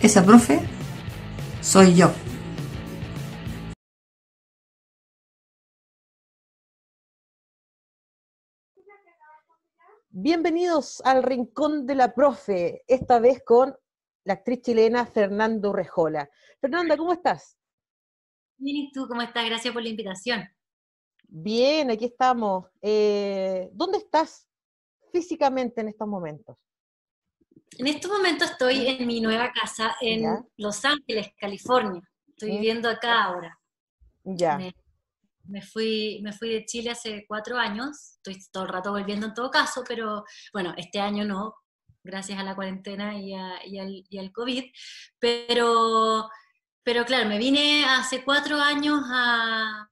esa profe soy yo. Bienvenidos al Rincón de la Profe, esta vez con la actriz chilena Fernanda Urrejola. Fernanda, ¿cómo estás? Bien, ¿y tú cómo estás? Gracias por la invitación. Bien, aquí estamos. ¿Dónde estás físicamente en estos momentos? En este momento estoy en mi nueva casa ¿Ya? en Los Ángeles, California. Estoy ¿Mm? viviendo acá ahora. Ya. Me, me fui de Chile hace 4 años. Estoy todo el rato volviendo en todo caso, pero bueno, este año no, gracias a la cuarentena y al COVID. Pero, pero claro, me vine hace 4 años a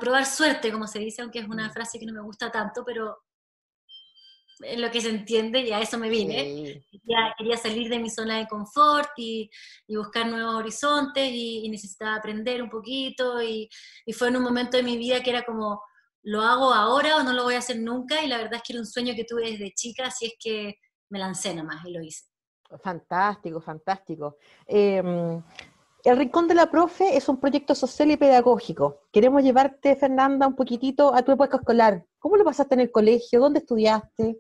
probar suerte, como se dice, aunque es una frase que no me gusta tanto, pero en lo que se entiende, y a eso me vine. Sí. Quería salir de mi zona de confort y buscar nuevos horizontes y necesitaba aprender un poquito y fue en un momento de mi vida que era como, ¿lo hago ahora o no lo voy a hacer nunca? Y la verdad es que era un sueño que tuve desde chica, así es que me lancé nomás y lo hice. Fantástico, fantástico. El Rincón de la Profe es un proyecto social y pedagógico. Queremos llevarte, Fernanda, un poquitito a tu época escolar. ¿Cómo lo pasaste en el colegio? ¿Dónde estudiaste?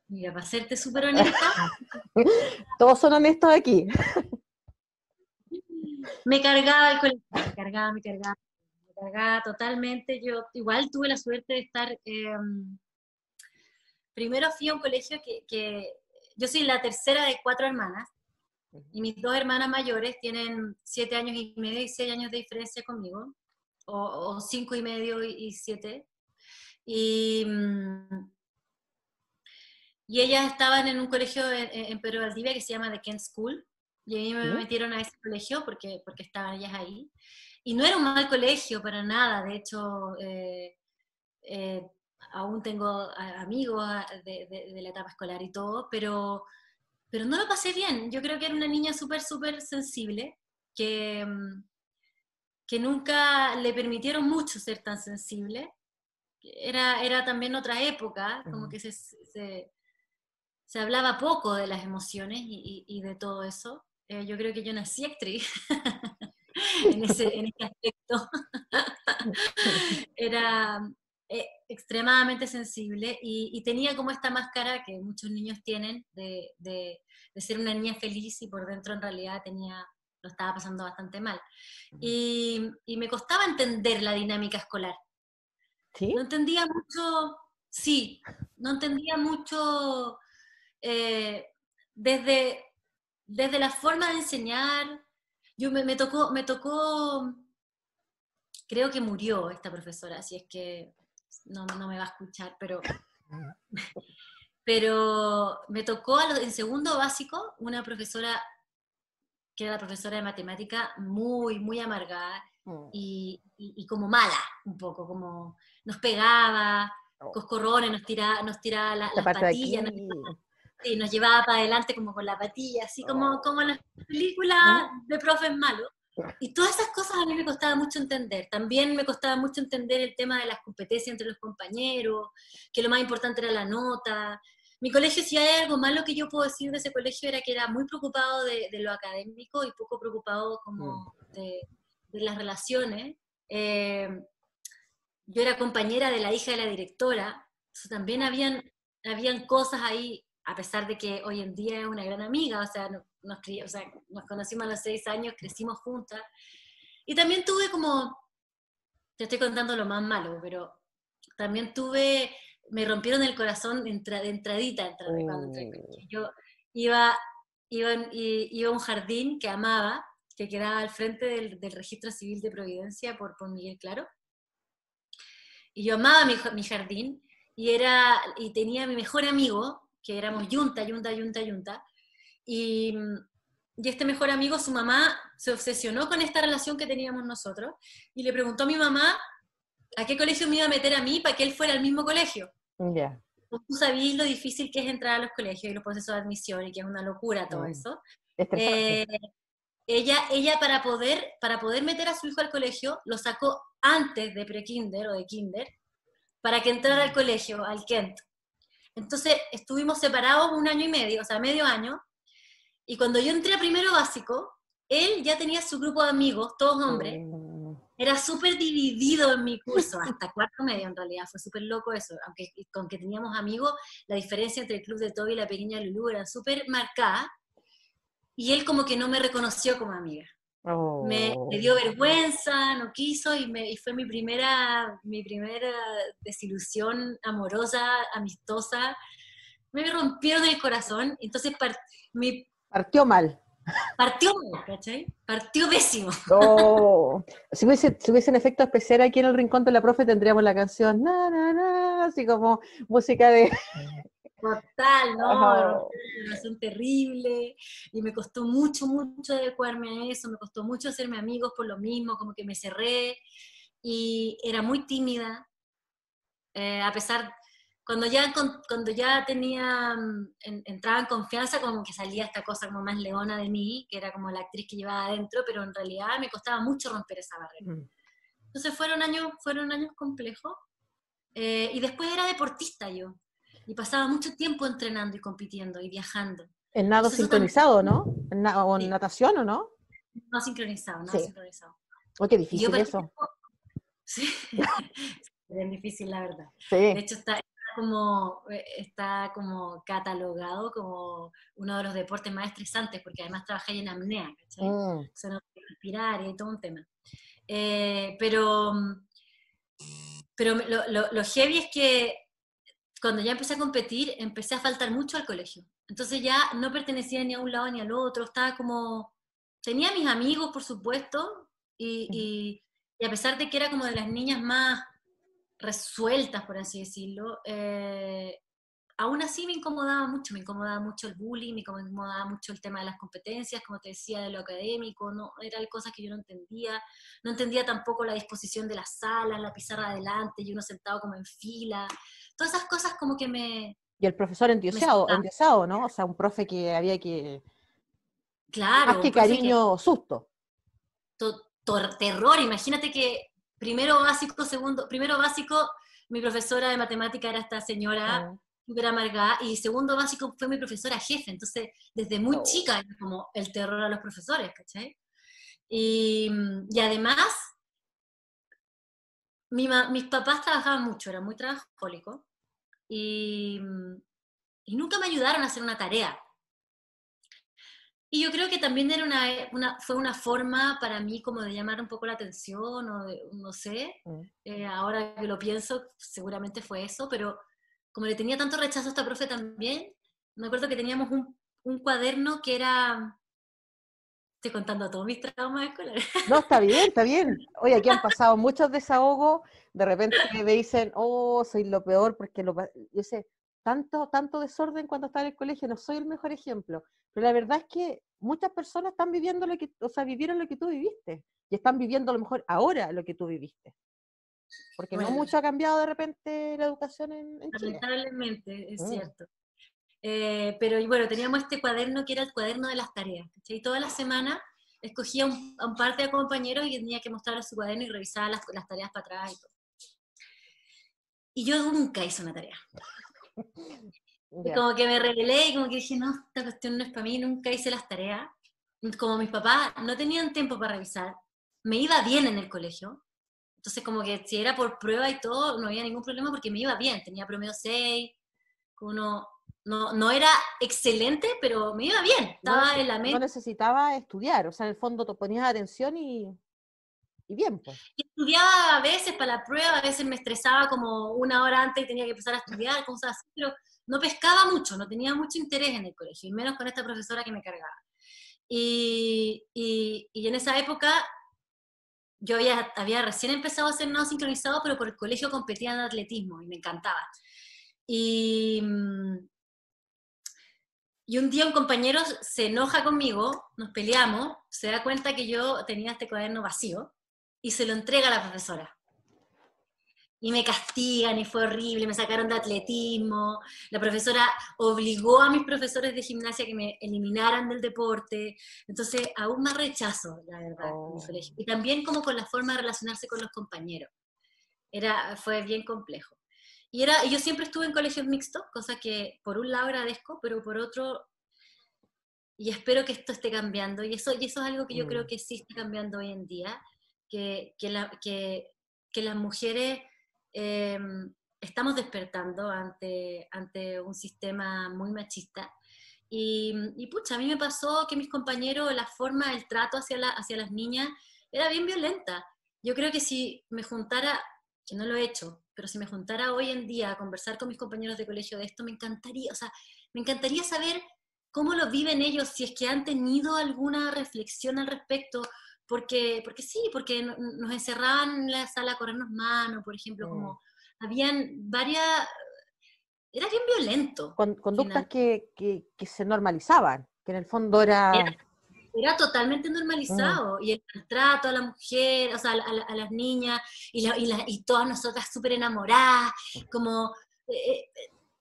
Mira, para serte súper honesta, Todos son honestos aquí. me cargaba el colegio, me cargaba totalmente. Yo igual tuve la suerte de estar... primero fui a un colegio que yo soy la tercera de 4 hermanas, y mis 2 hermanas mayores tienen 7 años y medio y 6 años de diferencia conmigo, o 5 y medio y 7. Y, y ellas estaban en un colegio en Pedro Valdivia que se llama The Kent School, y a mí me ¿Mm? metieron a ese colegio porque estaban ellas ahí. Y no era un mal colegio para nada, de hecho, eh, aún tengo amigos de la etapa escolar y todo, pero no lo pasé bien. Yo creo que era una niña súper, súper sensible, que nunca le permitieron mucho ser tan sensible. Era también otra época, como que se hablaba poco de las emociones y de todo eso. Yo creo que yo nací actriz en ese aspecto. Era extremadamente sensible y tenía como esta máscara que muchos niños tienen de ser una niña feliz y por dentro en realidad lo estaba pasando bastante mal. Y me costaba entender la dinámica escolar. ¿Sí? No entendía mucho, sí, no entendía mucho eh, desde, desde la forma de enseñar. Me tocó, creo que murió esta profesora, así es que no me va a escuchar, pero me tocó en segundo básico una profesora que era la profesora de matemática muy, muy amargada y como mala, un poco, como nos pegaba, Oh, coscorrones, nos tiraba esta las parte de patillas, aquí. sí, nos llevaba para adelante como con la patilla, así como en las películas ¿Mm? de profes malos. Y todas esas cosas a mí me costaba mucho entender. También me costaba mucho entender el tema de las competencias entre los compañeros, que lo más importante era la nota. Mi colegio, si hay algo malo que yo puedo decir de ese colegio, era que era muy preocupado de lo académico y poco preocupado como de las relaciones. Eh, yo era compañera de la hija de la directora, entonces también habían cosas ahí, a pesar de que hoy en día es una gran amiga, o sea, o sea, nos conocimos a los 6 años, crecimos juntas, y también tuve como, te estoy contando lo más malo, pero también me rompieron el corazón de entradita cuando entré al Oh. colegio. Yo iba, iba a un jardín que amaba, que quedaba al frente del Registro Civil de Providencia por Miguel Claro, y yo amaba mi jardín, y tenía mi mejor amigo, que éramos yunta, yunta, yunta, yunta, y, y este mejor amigo, su mamá, se obsesionó con esta relación que teníamos nosotros, y le preguntó a mi mamá a qué colegio me iba a meter a mí para que él fuera al mismo colegio. Ya. Tú sabías lo difícil que es entrar a los colegios y los procesos de admisión, y que es una locura todo Mm. eso. Estresante. Eh, ella para poder meter a su hijo al colegio, lo sacó antes de pre-kinder o de kinder, para que entrara al colegio, al Kent. Entonces estuvimos separados un año y medio, o sea, medio año, Y cuando yo entré a primero básico, él ya tenía su grupo de amigos, todos hombres. Era súper dividido en mi curso, hasta cuarto medio en realidad, fue súper loco eso, aunque teníamos amigos, la diferencia entre el club de Toby y la pequeña Lulú era súper marcada, y él como que no me reconoció como amiga. Me dio vergüenza, no quiso, y fue mi primera desilusión amorosa, amistosa. Me rompieron el corazón, entonces Partió mal. partió mal, ¿cachai? Partió pésimo. Oh. Si hubiesen efectos especiales aquí en el Rincón de la Profe, tendríamos la canción, na, na, na, así como música de... Total, no, me Oh. rompió una relación terrible, y me costó mucho, mucho adecuarme a eso, me costó mucho hacerme amigos por lo mismo, como que me cerré, y era muy tímida, a pesar, cuando ya tenía, entraba en confianza, como que salía esta cosa como más leona de mí, que era como la actriz que llevaba adentro, pero en realidad me costaba mucho romper esa barrera. Entonces fueron años complejos, y después era deportista yo, y pasaba mucho tiempo entrenando y compitiendo y viajando. En nado Entonces, eso también, sincronizado, ¿no? O en sí, natación, ¿o no? no sincronizado, nada Sí. sincronizado. Oh, qué Y yo, difícil por eso. ejemplo, sí, es bien difícil la verdad. De Sí. hecho, está como catalogado como uno de los deportes más estresantes, porque además trabajé en apnea, ¿cachai? O sea, no puedes respirar y hay todo un tema. Pero lo heavy es que cuando ya empecé a competir, empecé a faltar mucho al colegio. Entonces ya no pertenecía ni a un lado ni al otro, estaba como... Tenía mis amigos, por supuesto, y a pesar de que era como de las niñas más resueltas, por así decirlo, aún así me incomodaba mucho el bullying, me incomodaba mucho el tema de las competencias, como te decía, de lo académico, no, eran cosas que yo no entendía tampoco la disposición de las salas, la pizarra adelante, y uno sentado como en fila, todas esas cosas como que Y el profesor me endiosado, ¿no? O sea, un profe que había que... Más claro, que un profe que cariño, susto. terror, imagínate que primero básico, mi profesora de matemática era esta señora súper amargada, y segundo básico fue mi profesora jefe, entonces desde muy Oh. chica era como el terror a los profesores, ¿cachai? Y además, mis papás trabajaban mucho, eran muy trabajólicos, y, y nunca me ayudaron a hacer una tarea. Y yo creo que también era fue una forma para mí como de llamar un poco la atención, no sé, ahora que lo pienso, seguramente fue eso, pero como le tenía tanto rechazo a esta profe también, me acuerdo que teníamos un cuaderno que era, estoy contando todos mis traumas escolares. No, está bien, está bien. Oye, aquí han pasado muchos desahogos, de repente me dicen, oh, soy lo peor, porque yo sé, tanto desorden cuando estaba en el colegio, no soy el mejor ejemplo, pero la verdad es que muchas personas están viviendo vivieron lo que tú viviste, y están viviendo a lo mejor ahora lo que tú viviste, porque no Bueno, mucho ha cambiado de repente la educación en Chile. lamentablemente, es cierto. Pero y bueno, teníamos este cuaderno que era el cuaderno de las tareas, ¿cachai? Toda la semana escogía a un par de compañeros y tenía que mostrarles su cuaderno y revisaba las tareas para atrás y todo. Y yo nunca hice una tarea. Y Ya. como que me rebelé y como que dije, no, esta cuestión no es para mí, nunca hice las tareas. Como mis papás no tenían tiempo para revisar, me iba bien en el colegio. Entonces como que si era por prueba y todo, no había ningún problema porque me iba bien, tenía promedio 6, uno no era excelente, pero me iba bien, estaba en la No mente. necesitaba estudiar, o sea, en el fondo te ponías atención y bien, pues. Y estudiaba a veces para la prueba, a veces me estresaba como una hora antes y tenía que empezar a estudiar, cosas así, pero no pescaba mucho, no tenía mucho interés en el colegio, y menos con esta profesora que me cargaba. Y en esa época yo había recién empezado a hacer nado sincronizado, pero por el colegio competía en atletismo y me encantaba. Y, y un día un compañero se enoja conmigo, nos peleamos, se da cuenta que yo tenía este cuaderno vacío y se lo entrega a la profesora. Y me castigan y fue horrible, me sacaron de atletismo, la profesora obligó a mis profesores de gimnasia que me eliminaran del deporte, entonces aún más rechazo, la verdad, en mi colegio. Y también como con la forma de relacionarse con los compañeros, fue bien complejo. Y yo siempre estuve en colegios mixtos, cosa que por un lado agradezco, pero por otro y espero que esto esté cambiando, y eso es algo que yo creo Mm. que sí está cambiando hoy en día, que las mujeres eh, estamos despertando ante un sistema muy machista. Y pucha, a mí me pasó que mis compañeros, la forma, el trato hacia las niñas era bien violenta. Yo creo que si me juntara, que no lo he hecho, pero si me juntara hoy en día a conversar con mis compañeros de colegio de esto, me encantaría, o sea, me encantaría saber cómo lo viven ellos, si es que han tenido alguna reflexión al respecto, porque sí, porque nos encerraban en la sala a corrernos manos, por ejemplo, Mm. como habían varias, era bien violento, Conductas final. que se normalizaban, que en el fondo era... Era totalmente Mm. normalizado, y el maltrato a la mujer, o sea, a las niñas, y todas nosotras súper enamoradas, como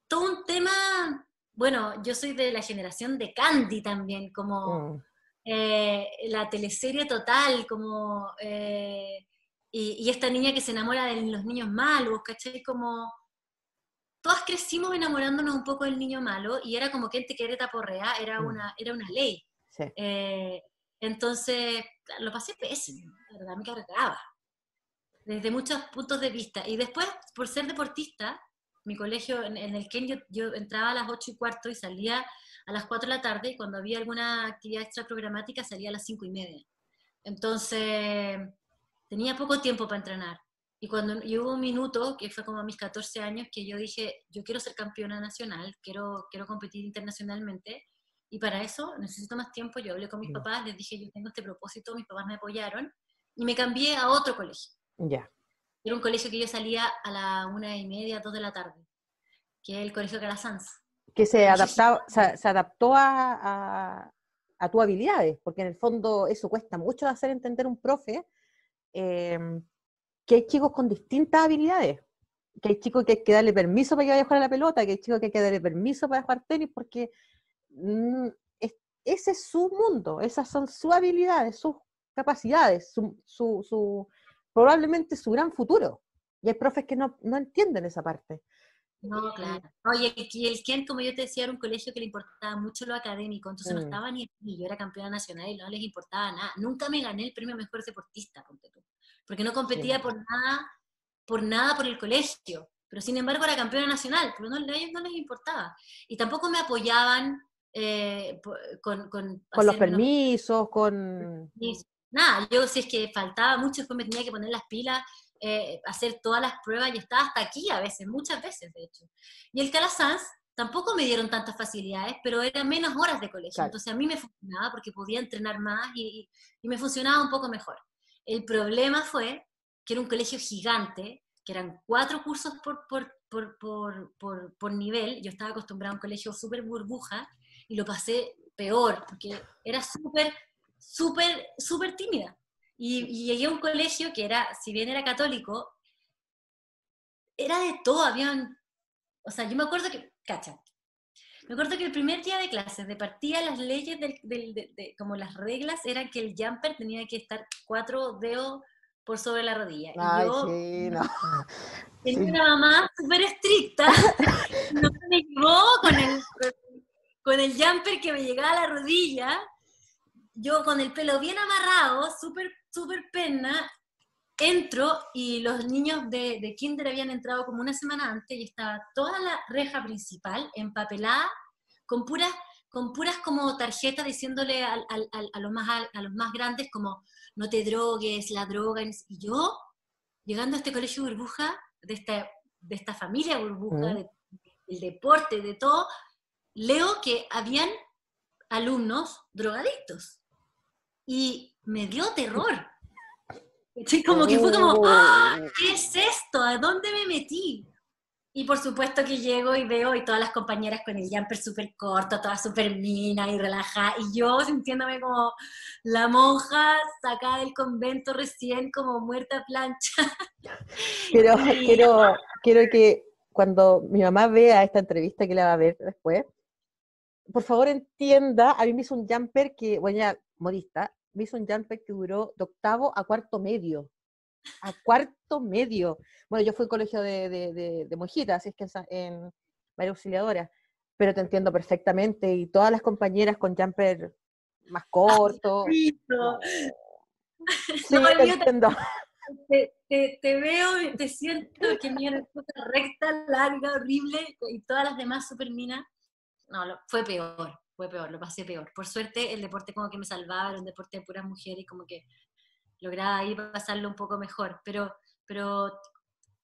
todo un tema, bueno, yo soy de la generación de Candy también, como Mm. la teleserie total, como, y esta niña que se enamora de los niños malos, ¿cachai? Como, todas crecimos enamorándonos un poco del niño malo, y era como quien te quiere taporrea, Mm. era una ley. Sí. Eh, entonces, lo pasé pésimo, la verdad, me cargaba, desde muchos puntos de vista. Y después, por ser deportista, mi colegio en el que yo entraba a las 8:15 y salía a las 4 de la tarde, y cuando había alguna actividad extra programática salía a las 5:30. Entonces, tenía poco tiempo para entrenar. Y hubo un minuto, que fue como a mis 14 años, que yo dije, yo quiero ser campeona nacional, quiero competir internacionalmente, y para eso necesito más tiempo. Yo hablé con mis Mm. papás, les dije, yo tengo este propósito, mis papás me apoyaron, y me cambié a otro colegio. Ya. Era un colegio que yo salía a la 1:30, 2 de la tarde, que es el Colegio Calasanz. Que Un se colegio adaptaba, gigante. se adaptó a tus habilidades, porque en el fondo eso cuesta mucho de hacer entender un profe, eh, que hay chicos con distintas habilidades, que hay chicos que hay que darle permiso para que vaya a jugar a la pelota, que hay chicos que hay que darle permiso para jugar tenis, porque mm, es- ese es su mundo, esas son sus habilidades, sus capacidades, probablemente su gran futuro. Y hay profes que no entienden esa parte. No, claro. Oye, y el Ken, como yo te decía, era un colegio que le importaba mucho lo académico, entonces no Mm. estaba ni aquí. Yo era campeona nacional y no les importaba nada. Nunca me gané el premio a mejor deportista, ponte tú, porque no competía Sí. por nada por el colegio. Pero sin embargo era campeona nacional, pero no, a ellos no les importaba. Y tampoco me apoyaban con Con los hacerme unos permisos, con... nada. Yo, si es que faltaba mucho, después me tenía que poner las pilas, hacer todas las pruebas, y estaba hasta aquí a veces, muchas veces de hecho. Y el Calasanz tampoco me dieron tantas facilidades, pero eran menos horas de colegio, Claro. entonces a mí me funcionaba porque podía entrenar más, y me funcionaba un poco mejor. El problema fue que era un colegio gigante, que eran 4 cursos por nivel. Yo estaba acostumbrada a un colegio súper burbuja, y lo pasé peor, porque era súper tímida. Y llegué a un colegio que era, si bien era católico, era de todo. O sea, yo me acuerdo que, cacha, me acuerdo que el primer día de clases, de partida, las leyes, como las reglas, eran que el jumper tenía que estar 4 dedos por sobre la rodilla. Y Ay, yo sí, no. tenía Sí. una mamá súper estricta, y no me llevó con el jumper que me llegaba a la rodilla. Yo con el pelo bien amarrado, súper pena, entro, y los niños de kinder habían entrado como una semana antes, y estaba toda la reja principal empapelada con puras, con puras como tarjetas diciéndole a los más grandes como no te drogues, la droga. Y yo, llegando a este colegio burbuja, de esta familia burbuja, Mm. del deporte, de todo, leo que habían alumnos drogadictos. Y me dio terror. Sí, como que fue como, ¡ah! Oh. ¿Qué es esto? ¿A dónde me metí? Y por supuesto que llego y veo, y todas las compañeras con el jumper súper corto, todas súper minas y relajadas, y yo sintiéndome como la monja sacada del convento recién, como muerta a plancha. Quiero, Y quiero que cuando mi mamá vea esta entrevista que la va a ver después, por favor entienda, a mí me hizo un jumper que, bueno, ya modista, me hizo un jumper que duró de octavo a cuarto medio. A cuarto medio. Bueno, yo fui al colegio de monjitas, así es que en María Auxiliadora. Pero te entiendo perfectamente, y todas las compañeras con jumper más corto. Listo. No. Sí, No, el te mío entiendo. te veo y te siento que mi era cosa recta, larga, horrible, y todas las demás super minas. No, fue peor, lo pasé peor. Por suerte el deporte como que me salvaba, era un deporte de puras mujeres y como que lograba ahí pasarlo un poco mejor, pero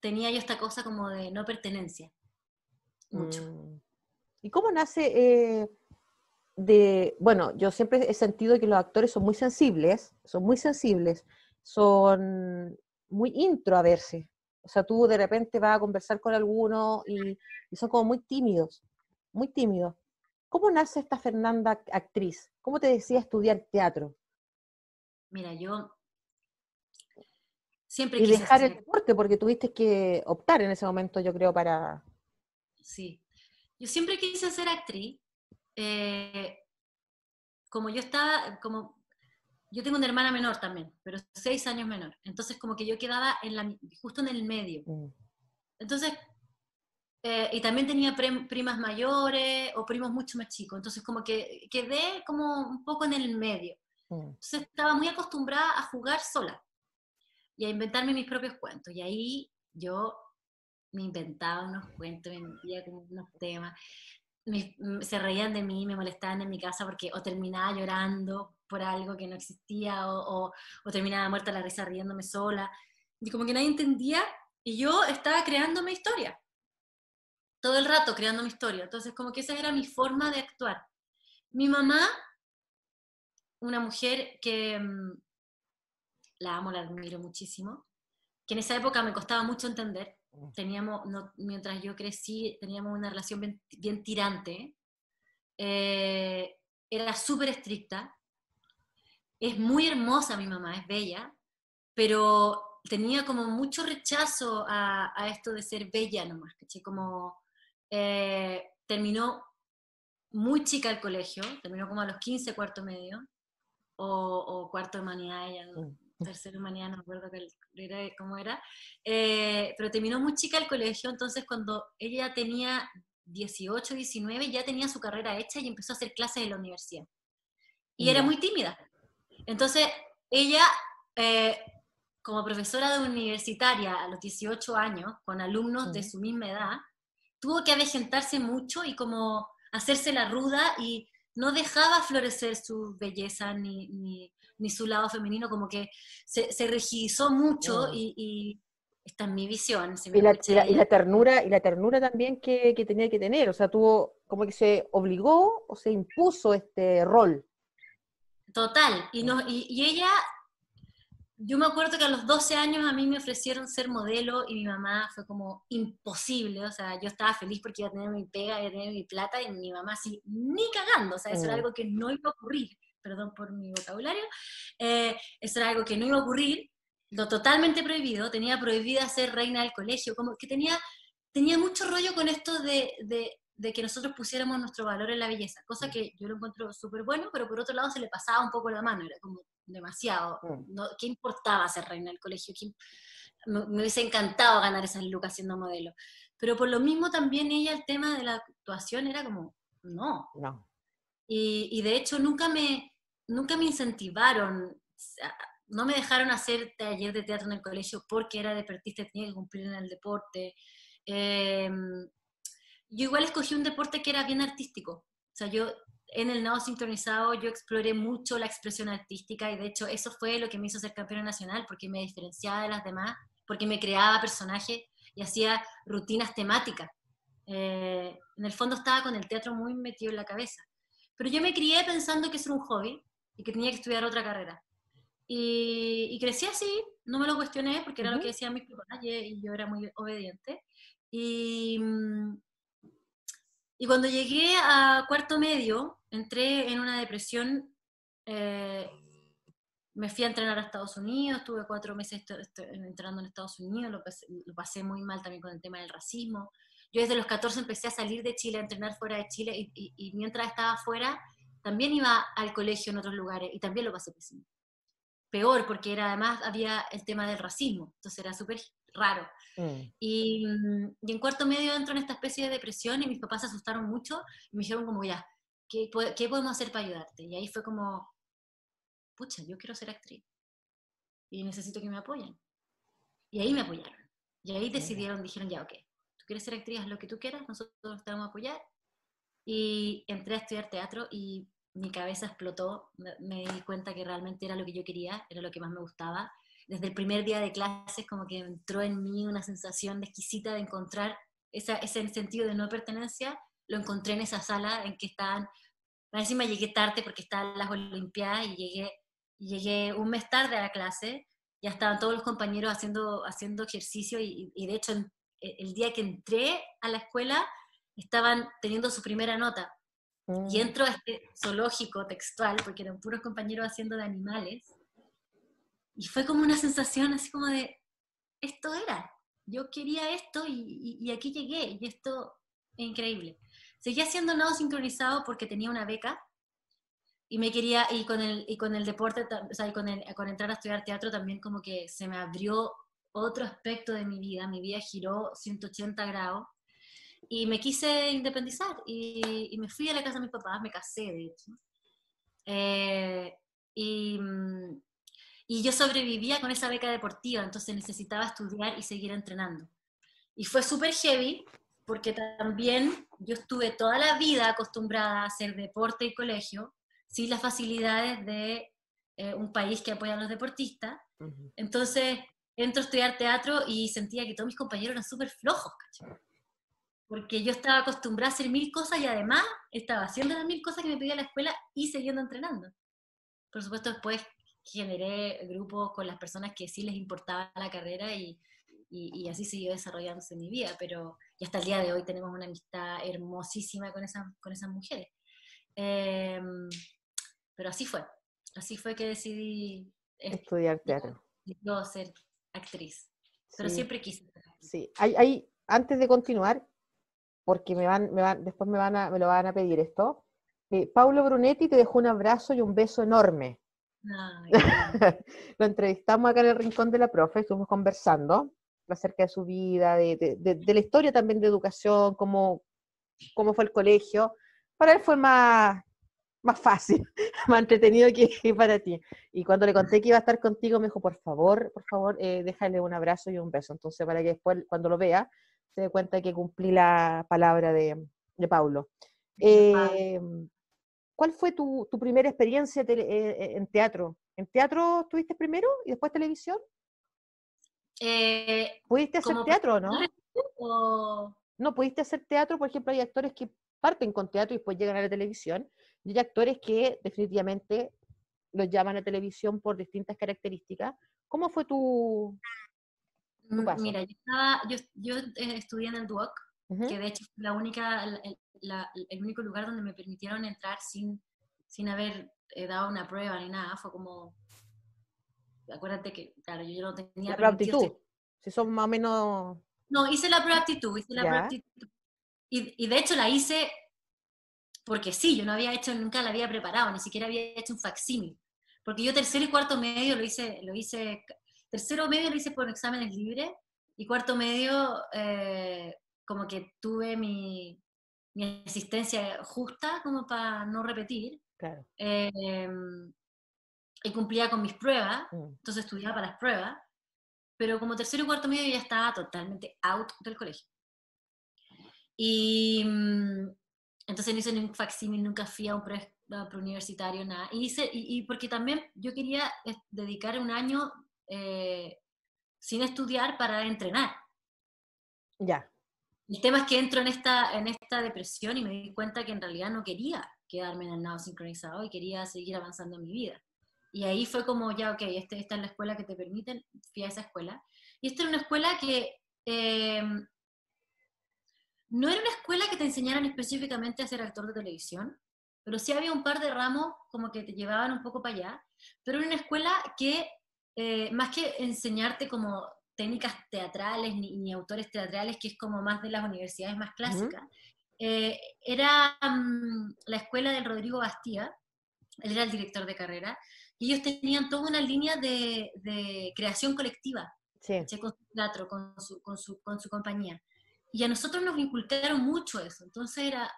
tenía yo esta cosa como de no pertenencia, mucho. ¿Y cómo nace bueno, yo siempre he sentido que los actores son muy intro a verse. O sea, tú de repente vas a conversar con alguno y son como muy tímidos, muy tímidos. ¿Cómo nace esta Fernanda actriz? ¿Cómo te decía estudiar teatro? Mira, yo siempre Y quise dejar el ser, deporte, porque tuviste que optar en ese momento, yo creo, para... sí, yo siempre quise ser actriz. eh, como yo estaba, como yo tengo una hermana menor también, pero 6 años menor. Entonces como que yo quedaba justo en el medio. Mm, Entonces, y también tenía primas mayores o primos mucho más chicos. Entonces como que quedé como un poco en el medio. mm. Entonces estaba muy acostumbrada a jugar sola y a inventarme mis propios cuentos. Y ahí yo me inventaba unos cuentos, me metía como unos temas. Se reían de mí, me molestaban en mi casa porque o terminaba llorando por algo que no existía o terminaba muerta la risa riéndome sola. Y como que nadie entendía y yo estaba creando mi historia. Todo el rato creando mi historia. Entonces como que esa era mi forma de actuar. Mi mamá, una mujer que la amo, la admiro muchísimo, que en esa época me costaba mucho entender. Mientras yo crecí, teníamos una relación bien tirante. Eh, Era súper estricta. Es muy hermosa mi mamá, es bella, pero tenía como mucho rechazo a esto de ser bella nomás, ¿cachai? Como terminó muy chica el colegio, terminó como a los 15 cuarto medio, o cuarto de humanidad, ella, Mm. tercero de humanidad, no recuerdo cómo era, pero terminó muy chica el colegio, entonces cuando ella tenía 18, 19, ya tenía su carrera hecha y empezó a hacer clases en la universidad. Y era Ya. muy tímida. Entonces, ella, eh, como profesora de universitaria a los 18 años, con alumnos de Mm. su misma edad, tuvo que avejentarse mucho y como hacerse la ruda y no dejaba florecer su belleza ni su lado femenino, como que se rigidizó mucho Mm. y esta es mi visión, si me Y escucha ella. y la ternura también que tenía que tener, o sea, tuvo como que se obligó o se impuso este rol. Total, y ella, yo me acuerdo que a los 12 años a mí me ofrecieron ser modelo y mi mamá fue como imposible, o sea, yo estaba feliz porque iba a tener mi pega, iba a tener mi plata y mi mamá así, ni cagando, o sea, eso era Mm. algo que no iba a ocurrir, perdón por mi vocabulario, eso era algo que no iba a ocurrir, lo totalmente prohibido, tenía prohibida ser reina del colegio, como que tenía mucho rollo con esto de que nosotros pusiéramos nuestro valor en la belleza, cosa que yo lo encuentro súper bueno, pero por otro lado se le pasaba un poco la mano, era como demasiado. Mm. No, ¿qué importaba ser reina del colegio? Me hubiese encantado ganar esas lucas siendo modelo. Pero por lo mismo también ella el tema de la actuación era como, no. No. Y de hecho nunca me incentivaron, o sea, no me dejaron hacer taller de teatro en el colegio porque era deportista y tenía que cumplir en el deporte. Eh, yo igual escogí un deporte que era bien artístico. O sea, yo en el nado sincronizado yo exploré mucho la expresión artística y de hecho eso fue lo que me hizo ser campeona nacional porque me diferenciaba de las demás, porque me creaba personajes y hacía rutinas temáticas. En el fondo estaba con el teatro muy metido en la cabeza. Pero yo me crié pensando que eso era un hobby y que tenía que estudiar otra carrera. Y crecí así, no me lo cuestioné porque era lo que Ujú. decían mis papás y yo era muy obediente. Y, y cuando llegué a cuarto medio, entré en una depresión, eh, me fui a entrenar a Estados Unidos, estuve 4 meses entrenando en Estados Unidos, lo pasé muy mal también con el tema del racismo. Yo desde los 14 empecé a salir de Chile, a entrenar fuera de Chile, y mientras estaba fuera, también iba al colegio en otros lugares, y también lo pasé pésimo. Peor, porque además había el tema del racismo, entonces era súper raro. Mm. Y en cuarto medio entro en esta especie de depresión y mis papás se asustaron mucho y me dijeron como, ya, ¿qué podemos hacer para ayudarte? Y ahí fue como, pucha, yo quiero ser actriz y necesito que me apoyen. Y ahí me apoyaron. Y ahí dijeron, ya, ok, tú quieres ser actriz, haz lo que tú quieras, nosotros te vamos a apoyar. Y entré a estudiar teatro y mi cabeza explotó, me di cuenta que realmente era lo que yo quería, era lo que más me gustaba. Desde el primer día de clases como que entró en mí una sensación exquisita de encontrar ese sentido de no pertenencia, lo encontré en esa sala en que estaban, encima llegué tarde porque estaban las Olimpiadas y llegué un mes tarde a la clase, ya estaban todos los compañeros haciendo ejercicio y de hecho el día que entré a la escuela estaban teniendo su primera nota. Y entro a este zoológico textual, porque eran puros compañeros haciendo de animales, y fue como una sensación así como de, esto era, yo quería esto y aquí llegué, y esto es increíble. Seguí haciendo nado sincronizado porque tenía una beca, y me quería, y con el deporte, o sea, y con entrar a estudiar teatro también como que se me abrió otro aspecto de mi vida giró 180 grados, y me quise independizar y me fui a la casa de mis papás, me casé de hecho. Y, y yo sobrevivía con esa beca deportiva, entonces necesitaba estudiar y seguir entrenando. Y fue súper heavy, porque también yo estuve toda la vida acostumbrada a hacer deporte y colegio, sin las facilidades de un país que apoya a los deportistas. Entonces entro a estudiar teatro y sentía que todos mis compañeros eran súper flojos, ¿cachai? Porque yo estaba acostumbrada a hacer 1000 cosas y además estaba haciendo las 1000 cosas que me pedía la escuela y siguiendo entrenando. Por supuesto, después generé grupos con las personas que sí les importaba la carrera y así siguió desarrollándose mi vida, pero y hasta el día de hoy tenemos una amistad hermosísima con esas mujeres. Pero así fue que decidí Estudiar teatro. yo ser actriz, pero Sí, siempre quise ser actriz. sí. Antes de continuar, porque después me lo van a pedir esto. Paulo Brunetti te dejó un abrazo y un beso enorme. Ay, Lo entrevistamos acá en el Rincón de la Profe, estuvimos conversando acerca de su vida, de la historia también de educación, cómo fue el colegio. Para él fue más fácil, más entretenido que para ti. Y cuando le conté que iba a estar contigo, me dijo, por favor, déjale un abrazo y un beso. Entonces, para que después, cuando lo vea, se dé cuenta que cumplí la palabra de Paulo. ¿Cuál fue tu primera experiencia en teatro? ¿En teatro estuviste primero y después televisión? ¿Pudiste hacer teatro o no? O... No, pudiste hacer teatro, por ejemplo, hay actores que parten con teatro y después llegan a la televisión, y hay actores que definitivamente los llaman a televisión por distintas características. ¿Cómo fue tu paso? Mira, yo estudié en el Duoc, que de hecho fue el único lugar donde me permitieron entrar sin haber dado una prueba ni nada. Fue como, acuérdate que, claro, yo no tenía La prueba permitido. aptitud, si son más o menos... No, hice la prueba aptitud, ¿Ya? Y de hecho la hice porque sí, yo no había hecho, nunca la había preparado, ni siquiera había hecho un facsímil. Porque yo tercero y cuarto medio tercero medio lo hice por exámenes libres, y cuarto medio como que tuve mi asistencia justa como para no repetir. Claro. Y cumplía con mis pruebas, entonces estudiaba para las pruebas, pero como tercero y cuarto medio ya estaba totalmente out del colegio. Y entonces no hice ningún facsímil, nunca fui a un preuniversitario, nada. Y porque también yo quería dedicar un año sin estudiar para entrenar. Ya. El tema es que entro en esta depresión y me di cuenta que en realidad no quería quedarme en el nado sincronizado y quería seguir avanzando en mi vida. Y ahí fue como, ya, ok, esta es la escuela que te permiten, fui a esa escuela. Y esta era una escuela que no era una escuela que te enseñaran específicamente a ser actor de televisión, pero sí había un par de ramos como que te llevaban un poco para allá, pero era una escuela que, más que enseñarte como técnicas teatrales ni autores teatrales, que es como más de las universidades más clásicas, era la escuela del Rodrigo Bastía, él era el director de carrera, y ellos tenían toda una línea de creación colectiva. Sí. ¿cachai? Con su teatro, con su compañía. Y a nosotros nos inculcaron mucho eso, entonces era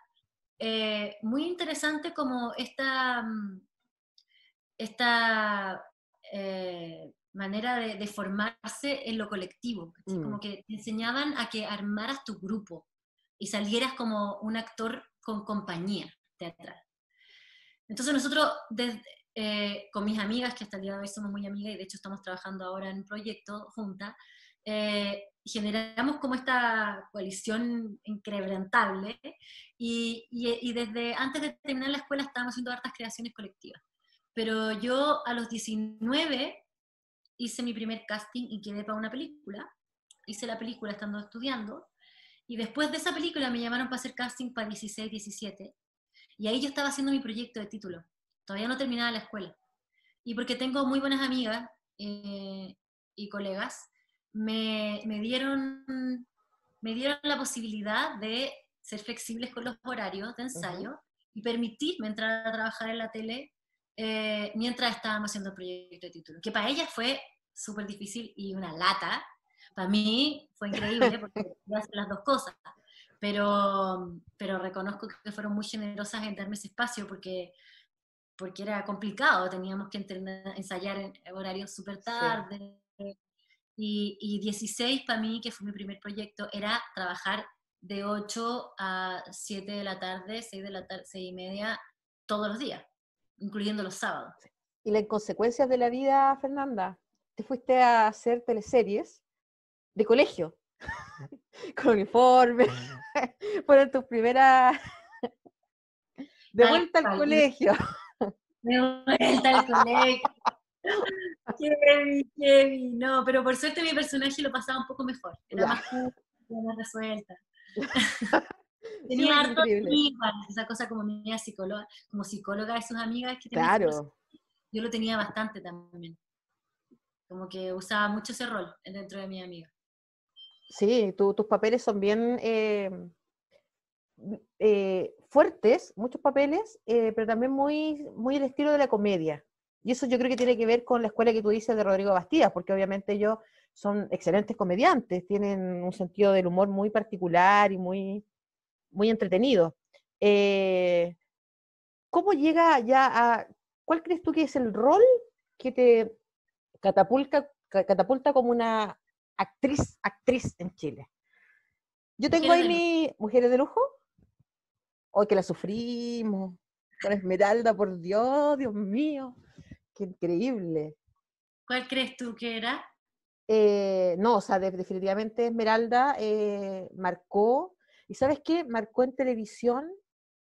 muy interesante como esta manera de formarse en lo colectivo, ¿cachai? Como que te enseñaban a que armaras tu grupo y salieras como un actor con compañía teatral. Entonces nosotros, con mis amigas, que hasta el día de hoy somos muy amigas y de hecho estamos trabajando ahora en un proyecto juntas, generamos como esta coalición increbrantable y desde antes de terminar la escuela estábamos haciendo hartas creaciones colectivas. Pero yo a los 19 hice mi primer casting y quedé para una película. Hice la película estando estudiando. Y después de esa película me llamaron para hacer casting para 16, 17. Y ahí yo estaba haciendo mi proyecto de título. Todavía no terminaba la escuela. Y porque tengo muy buenas amigas y colegas, me dieron la posibilidad de ser flexibles con los horarios de ensayo y permitirme entrar a trabajar en la tele mientras estábamos haciendo el proyecto de título, que para ellas fue súper difícil y una lata. Para mí fue increíble porque podía hacer las dos cosas, pero reconozco que fueron muy generosas en darme ese espacio porque era complicado, teníamos que ensayar en horarios súper tarde. Y 16 para mí, que fue mi primer proyecto, era trabajar de 8 a 7 de la tarde, 6 de la tarde, 6 y media, todos los días, incluyendo los sábados. Y las consecuencias de la vida, Fernanda, te fuiste a hacer teleseries de colegio, con uniforme, fueron tus primeras de vuelta al colegio. De vuelta al colegio. Heavy. No, pero por suerte mi personaje lo pasaba un poco mejor. Era más cool, más resuelta. Sí, Tenía harto increíble. amigas, esa cosa como media psicóloga, como psicóloga de sus amigas que tenía. Claro. Yo lo tenía bastante también. Como que usaba mucho ese rol dentro de mi amiga. Sí, tus papeles son bien fuertes, muchos papeles, pero también muy, muy el estilo de la comedia. Y eso yo creo que tiene que ver con la escuela que tú dices de Rodrigo Bastías, porque obviamente ellos son excelentes comediantes, tienen un sentido del humor muy particular y muy, muy entretenido. ¿Cómo llega ya a... ¿Cuál crees tú que es el rol que te catapulta como una actriz en Chile? Yo tengo ahí mis Mujeres de Lujo, hoy que la sufrimos, con Esmeralda, por Dios, Dios mío, qué increíble. ¿Cuál crees tú que era? No, o sea, definitivamente Esmeralda marcó, y ¿sabes qué? Marcó en televisión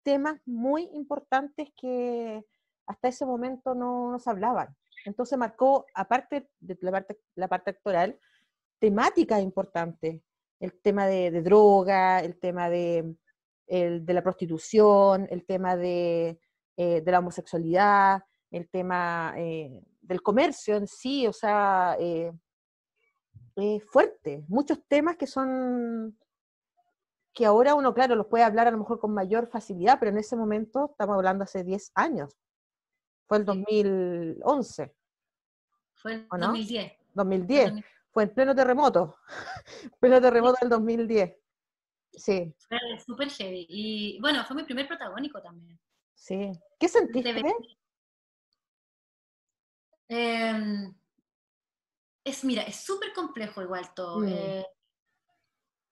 temas muy importantes que hasta ese momento no se hablaban. Entonces marcó, aparte de la parte actoral, temáticas importantes, el tema de droga, el tema de la prostitución, el tema de la homosexualidad, el tema del comercio en sí, o sea, fuerte. Muchos temas que ahora uno, claro, los puede hablar a lo mejor con mayor facilidad, pero en ese momento, estamos hablando hace 10 años, fue el 2011, Fue el ¿o no? 2010. 2010, fue en pleno terremoto del 2010. Sí. Fue súper heavy. Y bueno, fue mi primer protagónico también. Sí. ¿Qué sentiste? Mira, es súper complejo igual todo.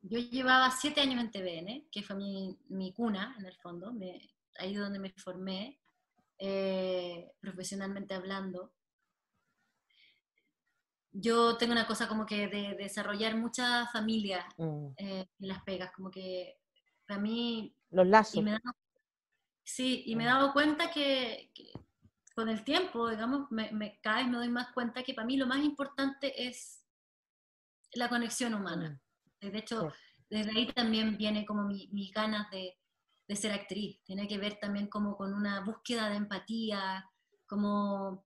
Yo llevaba 7 años en TVN, que fue mi cuna, en el fondo, ahí donde me formé, profesionalmente hablando. Yo tengo una cosa como que de desarrollar mucha familia en las pegas, como que para mí... Los lazos. Y me he dado cuenta que con el tiempo, digamos, cada vez me doy más cuenta que para mí lo más importante es la conexión humana. De hecho, desde ahí también viene como mis ganas de ser actriz. Tiene que ver también como con una búsqueda de empatía, como...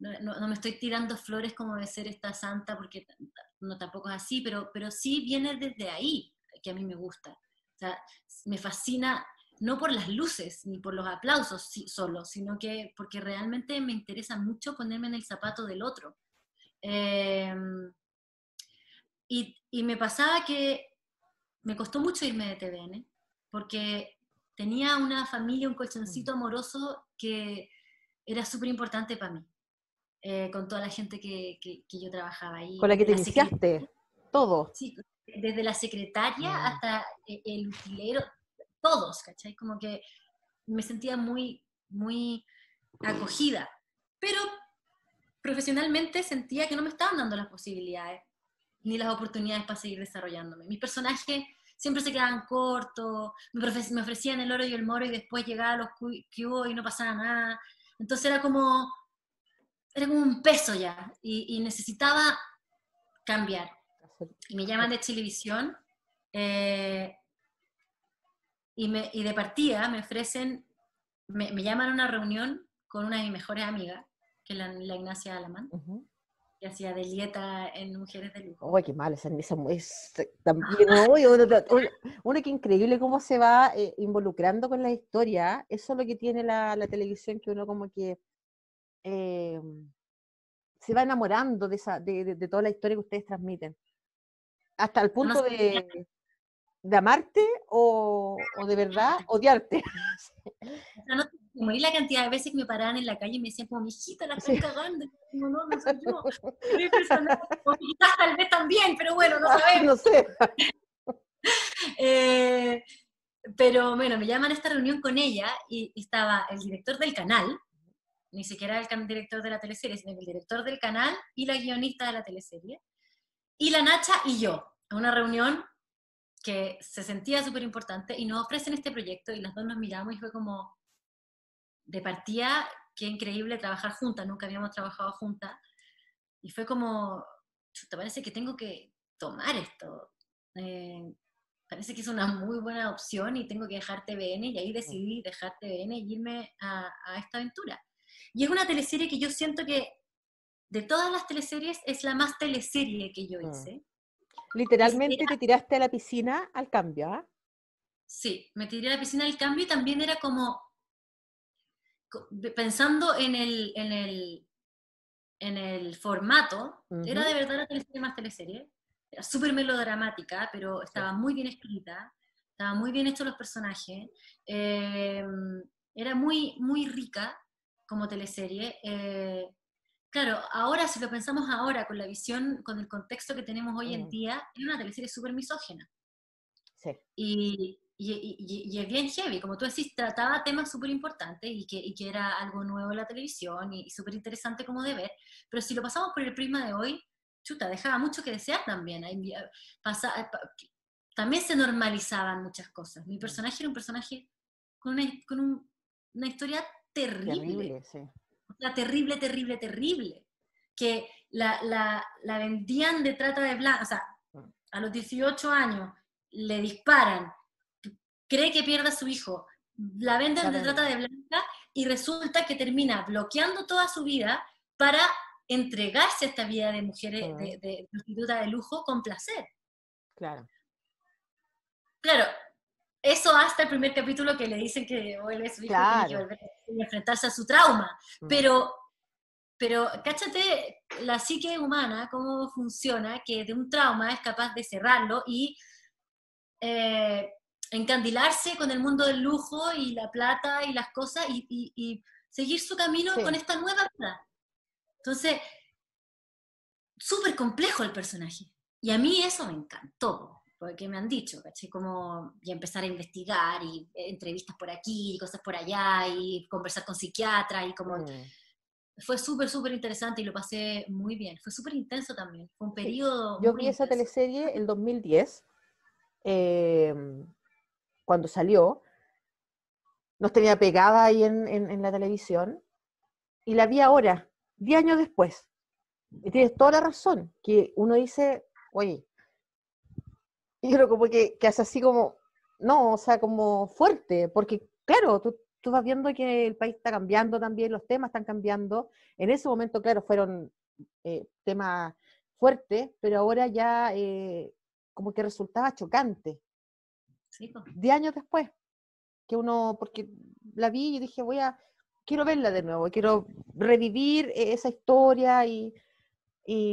No me estoy tirando flores como de ser esta santa, porque no tampoco es así, pero sí viene desde ahí que a mí me gusta. O sea, me fascina, no por las luces ni por los aplausos solo, sino que porque realmente me interesa mucho ponerme en el zapato del otro. Y me pasaba que me costó mucho irme de TVN, porque tenía una familia, un colchoncito amoroso que era súper importante para mí, con toda la gente que yo trabajaba ahí, Con la que desde te la secretaria, iniciaste, todo. sí, desde la secretaria Mm. hasta el utilero, todos, ¿cachai? Como que me sentía muy, muy acogida, pero profesionalmente sentía que no me estaban dando las posibilidades ni las oportunidades para seguir desarrollándome. Mis personajes siempre se quedaban cortos, me ofrecían el oro y el moro y después llegaba a los que hubo y no pasaba nada. Entonces era como un peso ya y necesitaba cambiar. Y me llaman de Chilevisión y de partida me ofrecen, me llaman a una reunión con una de mis mejores amigas, que es la Ignacia Alamán, Ujú. que hacía de dieta en Mujeres de Lujo. Uy, qué mal, también, uno que increíble cómo se va involucrando con la historia. Eso es lo que tiene la televisión, que uno como que eh, se va enamorando de toda la historia que ustedes transmiten. Hasta el No punto sé, de amarte o de verdad odiarte. o sea, no te morí la cantidad de veces que me paraban en la calle y me decían como, mijita, la están Sí. cagando. Y como, no, no soy yo. Soy el personaje. O quizás tal vez también, pero bueno, no sabemos. No sé. Eh, pero bueno, me llaman a esta reunión con ella y estaba el director del canal, ni siquiera el director de la teleserie, sino que el director del canal y la guionista de la teleserie, y la Nacha y yo, a una reunión que se sentía súper importante y nos ofrecen este proyecto y las dos nos miramos y fue como, de partida, qué increíble trabajar juntas, nunca habíamos trabajado juntas, y fue como, chuta, parece que tengo que tomar esto. Parece que es una muy buena opción y tengo que dejar TVN, y ahí decidí dejar TVN y irme a esta aventura. Y es una teleserie que yo siento que de todas las teleseries es la más teleserie que yo hice. Literalmente te tiraste a la piscina al cambio, ¿ah? Sí, me tiré a la piscina del cambio y también era como pensando en el formato, era Ujú. de verdad la teleserie más teleserie, era súper melodramática, pero Sí. estaba muy bien escrita, estaba muy bien hechos los personajes, eh, era muy, muy rica como teleserie. Claro, ahora si lo pensamos ahora con la visión, con el contexto que tenemos hoy en Mm. día, es una teleserie súper misógina. Sí. Y es bien heavy, como tú decís, trataba temas súper importantes y que era algo nuevo en la televisión y súper interesante como de ver, pero si lo pasamos por el prisma de hoy, chuta, dejaba mucho que desear también. También se normalizaban muchas cosas. Mi personaje era un personaje con una historia terrible, Terrible, sí. o sea, terrible, terrible, terrible, que la vendían de trata de blancas, o sea, Mm. a los 18 años le disparan, cree que pierde a su hijo, la La venden de trata venden. de blanca y resulta que termina bloqueando toda su vida para entregarse a esta vida de mujer, Mm. de prostituta de lujo con placer. Claro. Claro, eso hasta el primer capítulo que le dicen que vuelve a su hijo y tiene que Claro. volver a enfrentarse a su trauma. Mm. Pero cáchate la psique humana, cómo funciona, que de un trauma es capaz de cerrarlo y eh, encandilarse con el mundo del lujo y la plata y las cosas y seguir su camino con Sí. esta nueva vida. Entonces, súper complejo el personaje. Y a mí eso me encantó, porque me han dicho, ¿caché? Como, y empezar a investigar, y entrevistas por aquí, y cosas por allá, y conversar con psiquiatras, y como, Mm. fue súper, súper interesante y lo pasé muy bien. Fue súper intenso también, fue un Sí. periodo Yo muy vi esa intenso. teleserie el 2010, eh, cuando salió. Nos tenía pegada ahí en la televisión, y la vi ahora, 10 años después. Y tienes toda la razón, que uno dice, oye, y creo como que hace así como, no, o sea, como fuerte, porque claro, tú vas viendo que el país está cambiando también, los temas están cambiando. En ese momento, claro, fueron temas fuertes, pero ahora ya como que resultaba chocante. Sí, pues. 10 años después, que uno, porque la vi y dije, quiero verla de nuevo, quiero revivir esa historia y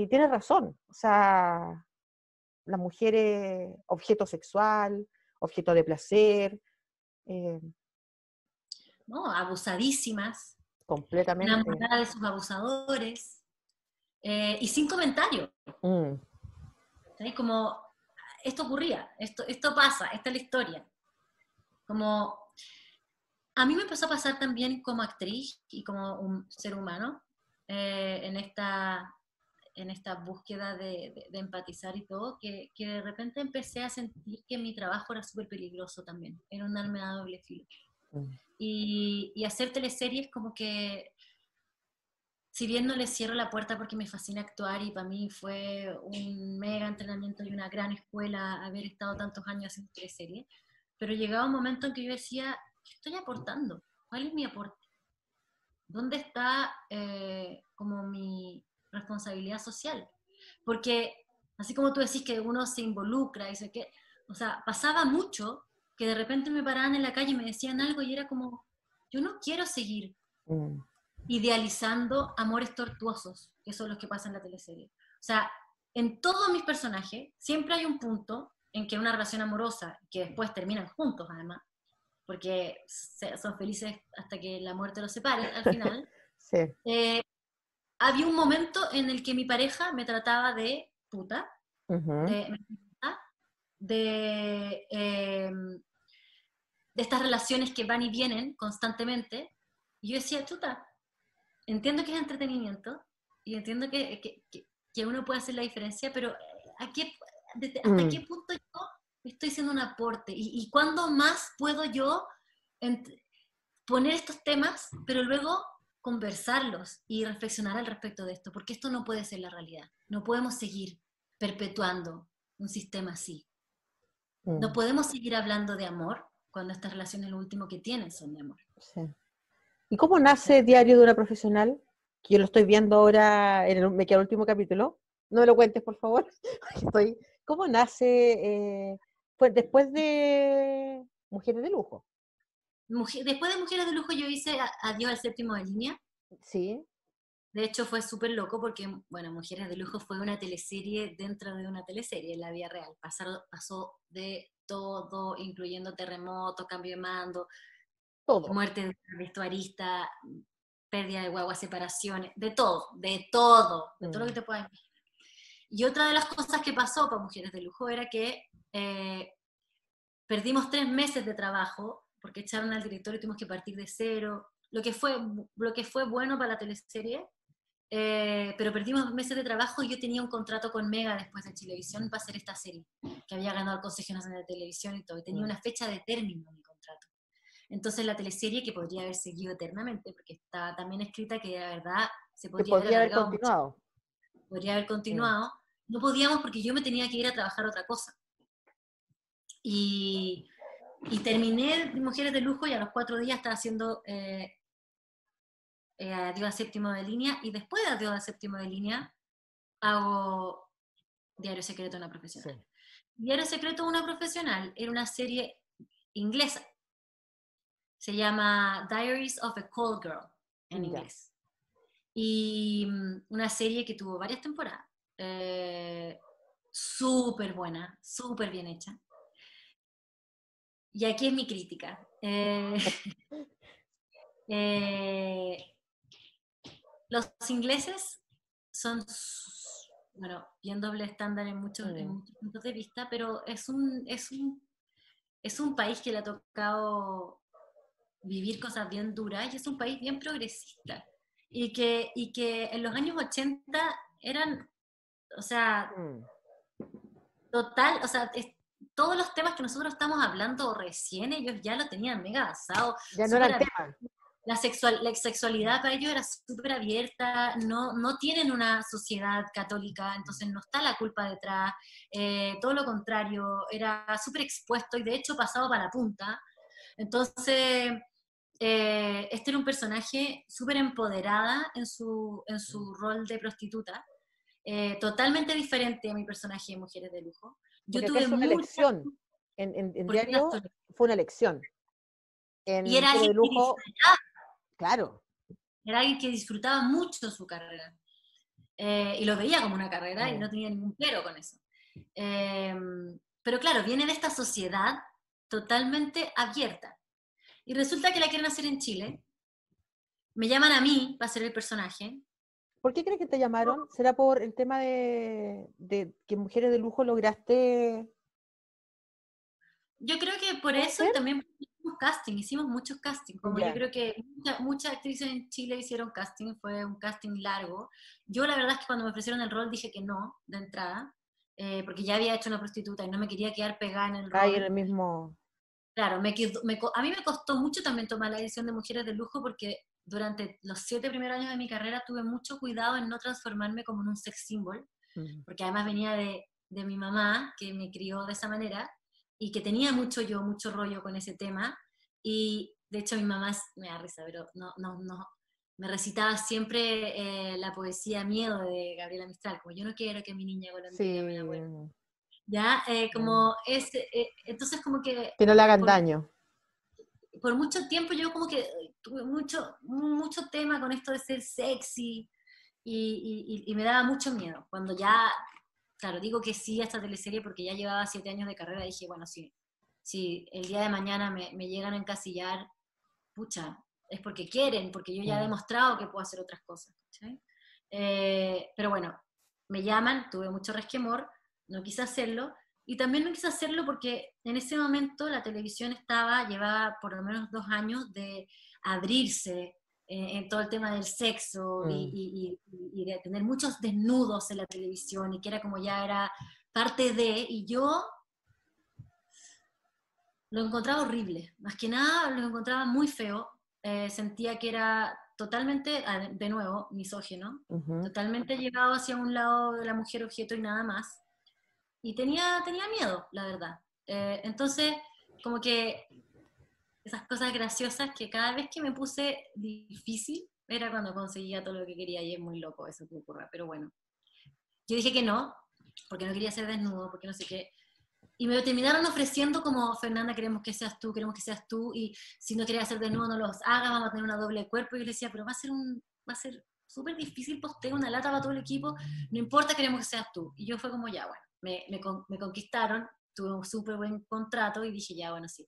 tienes razón, o sea, las mujeres objeto sexual, objeto de placer, ¿no? Abusadísimas, completamente. enamoradas de sus abusadores, y sin comentarios. Mm, ¿Sí? Como, esto ocurría, esto pasa, esta es la historia. Como, a mí me empezó a pasar también como actriz y como un ser humano, en esta búsqueda de empatizar y todo, que de repente empecé a sentir que mi trabajo era súper peligroso también, era un arma de doble filo. mm, Y hacer teleseries como que, si bien no le cierro la puerta porque me fascina actuar y para mí fue un mega entrenamiento y una gran escuela haber estado tantos años haciendo teleseries, pero llegaba un momento en que yo decía, ¿qué estoy aportando? ¿Cuál es mi aporte? ¿Dónde está como mi responsabilidad social? Porque así como tú decís que uno se involucra y sé que, o sea, pasaba mucho que de repente me paraban en la calle y me decían algo y era como, yo no quiero seguir mm, idealizando amores tortuosos, que son los que pasan en la teleserie. O sea, en todos mis personajes siempre hay un punto en que una relación amorosa, que después terminan juntos además, porque son felices hasta que la muerte los separe al final, sí. había un momento en el que mi pareja me trataba de puta, Ujú, de, de, de estas relaciones que van y vienen constantemente, y yo decía, chuta, entiendo que es entretenimiento, y entiendo que uno puede hacer la diferencia, pero ¿hasta mm. qué punto yo estoy siendo un aporte? ¿Y cuándo más puedo yo ent- poner estos temas, pero luego conversarlos y reflexionar al respecto de esto? Porque esto no puede ser la realidad. No podemos seguir perpetuando un sistema así. No Mm, podemos seguir hablando de amor cuando estas relaciones lo último que tienen son de amor. sí. ¿Y cómo ¿Cachai? nace Diario de una profesional? Que yo lo estoy viendo ahora, me queda el último capítulo. No me lo cuentes, por favor. ¿Cómo nace? Pues después de Mujeres de Lujo. Después de Mujeres de Lujo yo hice Adiós al séptimo de línea. Sí. De hecho fue súper loco porque, bueno, Mujeres de Lujo fue una teleserie dentro de una teleserie en la vida real. Pasó de todo, incluyendo terremotos, cambio de mando, Todo. muerte de una vestuarista, pérdida de guagua, separaciones, de todo lo que Mm, te puedas imaginar. Y otra de las cosas que pasó para Mujeres de Lujo era que perdimos 3 meses de trabajo porque echaron al director y tuvimos que partir de cero, lo que fue bueno para la teleserie, pero perdimos meses de trabajo y yo tenía un contrato con Mega después de Chilevisión para hacer esta serie, que había ganado el Consejo Nacional de Televisión y todo, y tenía mm. una fecha de término en mi contrato. Entonces la teleserie, que podría haber seguido eternamente, porque está también escrita que de verdad se Que podría haber podría haber alargado mucho, continuado. podría haber Mm, continuado, no podíamos porque yo me tenía que ir a trabajar otra cosa. Y, y terminé Mujeres de Lujo y a los 4 días estaba haciendo Adiós a séptimo de línea, y después de Adiós a séptimo de línea hago Diario Secreto de una sí. profesional. Diario Secreto de una profesional era una serie inglesa, se llama Diaries of a Call Girl en Ya. inglés. Y una serie que tuvo varias temporadas, súper buena, súper bien hecha. Y aquí es mi crítica. Eh, los ingleses son, bueno, bien doble estándar en Mm, muchos puntos de vista, pero es un país que le ha tocado vivir cosas bien duras y es un país bien progresista. Y que en los años 80 eran, o sea, mm. total, o sea, todos los temas que nosotros estamos hablando recién, ellos ya lo tenían mega avanzado, Ya no súper eran abierto. temas. La sexualidad para ellos era súper abierta, no tienen una sociedad católica, entonces no está la culpa detrás, todo lo contrario, era súper expuesto y de hecho pasado para la punta. Entonces, este era un personaje súper empoderada en su rol de prostituta, totalmente diferente a mi personaje de Mujeres de Lujo. Yo Porque acá tuve es una mucha, elección. En porque era Diario fue una elección. y En era Mujeres alguien de Lujo, claro. que disfrutaba mucho su carrera. Y lo veía como una carrera y Mm, no tenía ningún pero con eso. Pero claro, viene de esta sociedad totalmente abierta. Y resulta que la quieren hacer en Chile. Me llaman a mí para ser el personaje. ¿Por qué crees que te llamaron? ¿Será por el tema de que Mujeres de Lujo lograste Yo creo que por eso y hacer? también hicimos muchos castings, como yo Ya. creo que muchas actrices en Chile hicieron casting, fue un casting largo. Yo la verdad es que cuando me ofrecieron el rol dije que no, de entrada, porque ya había hecho una prostituta y no me quería quedar pegada en el Ahí en rol. el mismo... Claro, a mí me costó mucho también tomar la decisión de Mujeres de Lujo porque durante los 7 primeros años de mi carrera tuve mucho cuidado en no transformarme como en un sex symbol, porque además venía de mi mamá, que me crió de esa manera, y que tenía mucho rollo con ese tema, y de hecho mi mamá, me da risa, pero no, me recitaba siempre la poesía Miedo de Gabriela Mistral, como yo no quiero que mi niña golondrina me la Sí. vuelva. Ya, como es, entonces como que Que no le hagan por, daño. por mucho tiempo yo como que tuve mucho tema con esto de ser sexy y me daba mucho miedo. Cuando ya, claro, digo que sí a esta teleserie porque ya llevaba 7 años de carrera, dije, bueno, sí, si el día de mañana me llegan a encasillar, pucha, es porque quieren, porque yo ya he demostrado que puedo hacer otras cosas. ¿Sí? Pero bueno, me llaman, tuve mucho resquemor, no quise hacerlo, y también no quise hacerlo porque en ese momento la televisión llevaba por lo menos 2 años de abrirse en todo el tema del sexo y de tener muchos desnudos en la televisión y que era como ya era parte de, y yo lo encontraba horrible, más que nada lo encontraba muy feo, sentía que era totalmente, de nuevo, misógino, totalmente llevado hacia un lado de la mujer objeto y nada más, y tenía miedo, la verdad. Entonces, como que esas cosas graciosas que cada vez que me puse difícil, era cuando conseguía todo lo que quería, y es muy loco eso que ocurra, pero bueno. Yo dije que no, porque no quería ser desnudo, porque no sé qué, y me terminaron ofreciendo como, Fernanda, queremos que seas tú, y si no quieres hacer de nuevo, no los hagas, vamos a tener una doble de cuerpo. Y yo le decía, pero va a ser súper difícil posteo, una lata para todo el equipo, no importa, queremos que seas tú. Y yo fue como, ya, bueno, me conquistaron, tuve un súper buen contrato y dije, ya, bueno, sí.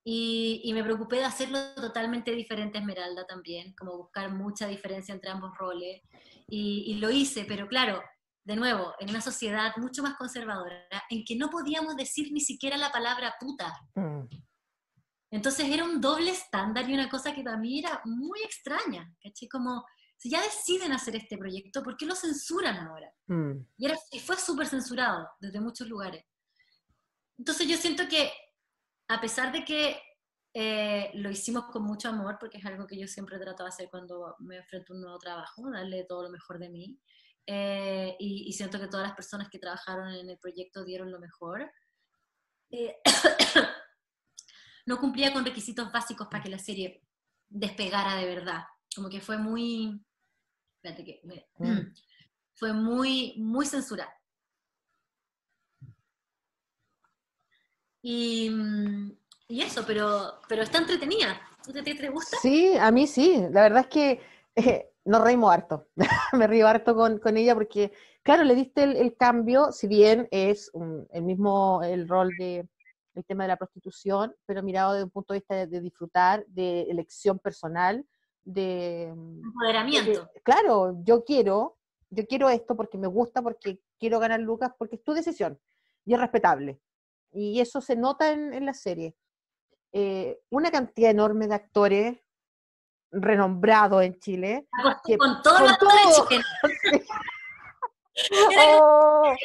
Y me preocupé de hacerlo totalmente diferente a Esmeralda también, como buscar mucha diferencia entre ambos roles, y lo hice, pero claro, de nuevo, en una sociedad mucho más conservadora, en que no podíamos decir ni siquiera la palabra puta. Entonces era un doble estándar y una cosa que para mí era muy extraña, ¿cachai? Como, si ya deciden hacer este proyecto, ¿por qué lo censuran ahora? Y fue súper censurado desde muchos lugares. Entonces yo siento que, a pesar de que lo hicimos con mucho amor, porque es algo que yo siempre trato de hacer cuando me enfrento a un nuevo trabajo, darle todo lo mejor de mí, y siento que todas las personas que trabajaron en el proyecto dieron lo mejor, eh, no cumplía con requisitos básicos para que la serie despegara de verdad. Como que fue muy... Espérate que... fue muy censurada. Y, eso, pero está entretenida. ¿Te gusta? Sí, a mí sí. La verdad es que nos reímos harto. Me río harto con ella porque, claro, le diste el cambio, si bien es el rol el tema de la prostitución, pero mirado desde un punto de vista de disfrutar, de elección personal, Empoderamiento. claro, yo quiero esto porque me gusta, porque quiero ganar lucas, porque es tu decisión y es respetable. Y eso se nota en la serie. Una cantidad enorme de actores renombrados en Chile. Con todos con los todo. actores chilenos. Era como, Oh.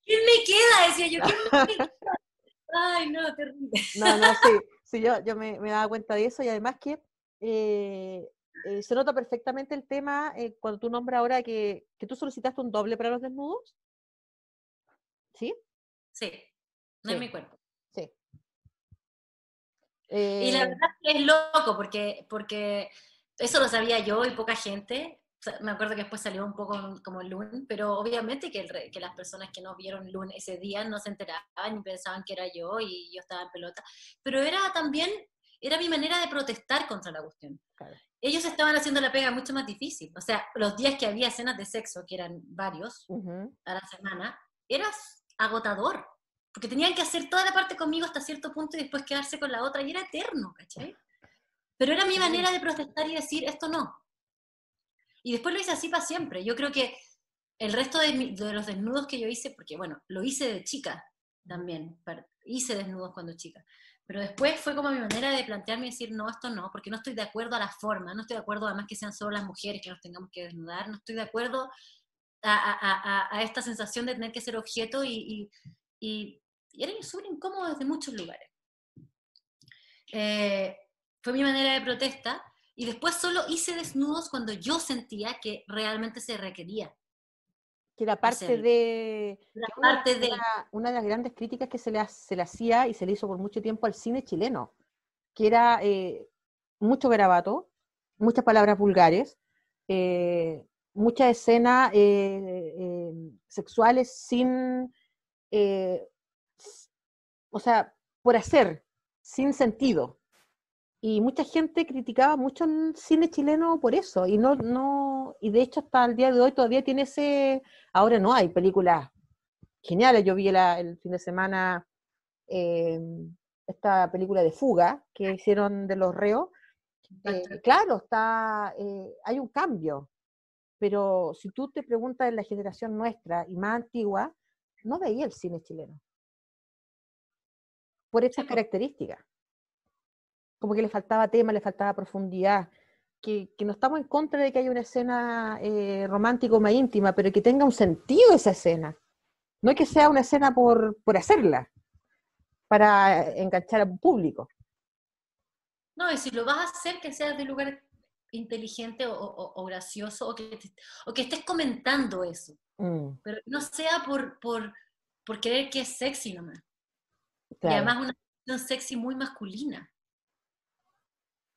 ¿quién me queda? Decía yo, ¿quién me queda? Ay, no, terrible. No, sí, yo me daba cuenta de eso y además que se nota perfectamente el tema cuando tú nombras ahora que tú solicitaste un doble para los desnudos. ¿Sí? Sí, no Sí, es mi cuerpo. sí. Y la verdad es que es loco, porque eso lo sabía yo y poca gente. O sea, me acuerdo que después salió un poco como Loon, pero obviamente que las personas que no vieron Loon ese día no se enteraban y pensaban que era yo y yo estaba en pelota. Pero era mi manera de protestar contra la cuestión. Claro. Ellos estaban haciendo la pega mucho más difícil. O sea, los días que había escenas de sexo, que eran varios a la semana, era agotador, porque tenían que hacer toda la parte conmigo hasta cierto punto y después quedarse con la otra, y era eterno, ¿cachai? Pero era mi manera de protestar y decir, esto no. Y después lo hice así para siempre. Yo creo que el resto de los desnudos que yo hice, porque bueno, lo hice de chica también, hice desnudos cuando chica, pero después fue como mi manera de plantearme y decir, no, esto no, porque no estoy de acuerdo a la forma, no estoy de acuerdo además que sean solo las mujeres que nos tengamos que desnudar, no estoy de acuerdo a esta sensación de tener que ser objeto y era súper incómodo desde muchos lugares. Fue mi manera de protesta, y después solo hice desnudos cuando yo sentía que realmente se requería Que era parte hacerlo. de... Era que parte de... una de las grandes críticas que se le hacía y se le hizo por mucho tiempo al cine chileno, que era mucho garabato, muchas palabras vulgares, muchas escenas sexuales sin, o sea, por hacer, sin sentido. Y mucha gente criticaba mucho el cine chileno por eso, y de hecho hasta el día de hoy todavía tiene ahora no hay películas geniales. Yo vi el fin de semana eh, esta película de Fuga que hicieron de los reos. Claro, hay un cambio, pero si tú te preguntas en la generación nuestra y más antigua, no veía el cine chileno por estas características. Como que le faltaba tema, le faltaba profundidad, que no estamos en contra de que haya una escena romántica o más íntima, pero que tenga un sentido esa escena. No es que sea una escena por hacerla, para enganchar al público. No, y si lo vas a hacer, que sea de un lugar inteligente o gracioso, o que estés comentando eso. Pero no sea por querer que es sexy nomás. Claro. Y además una cuestión sexy muy masculina.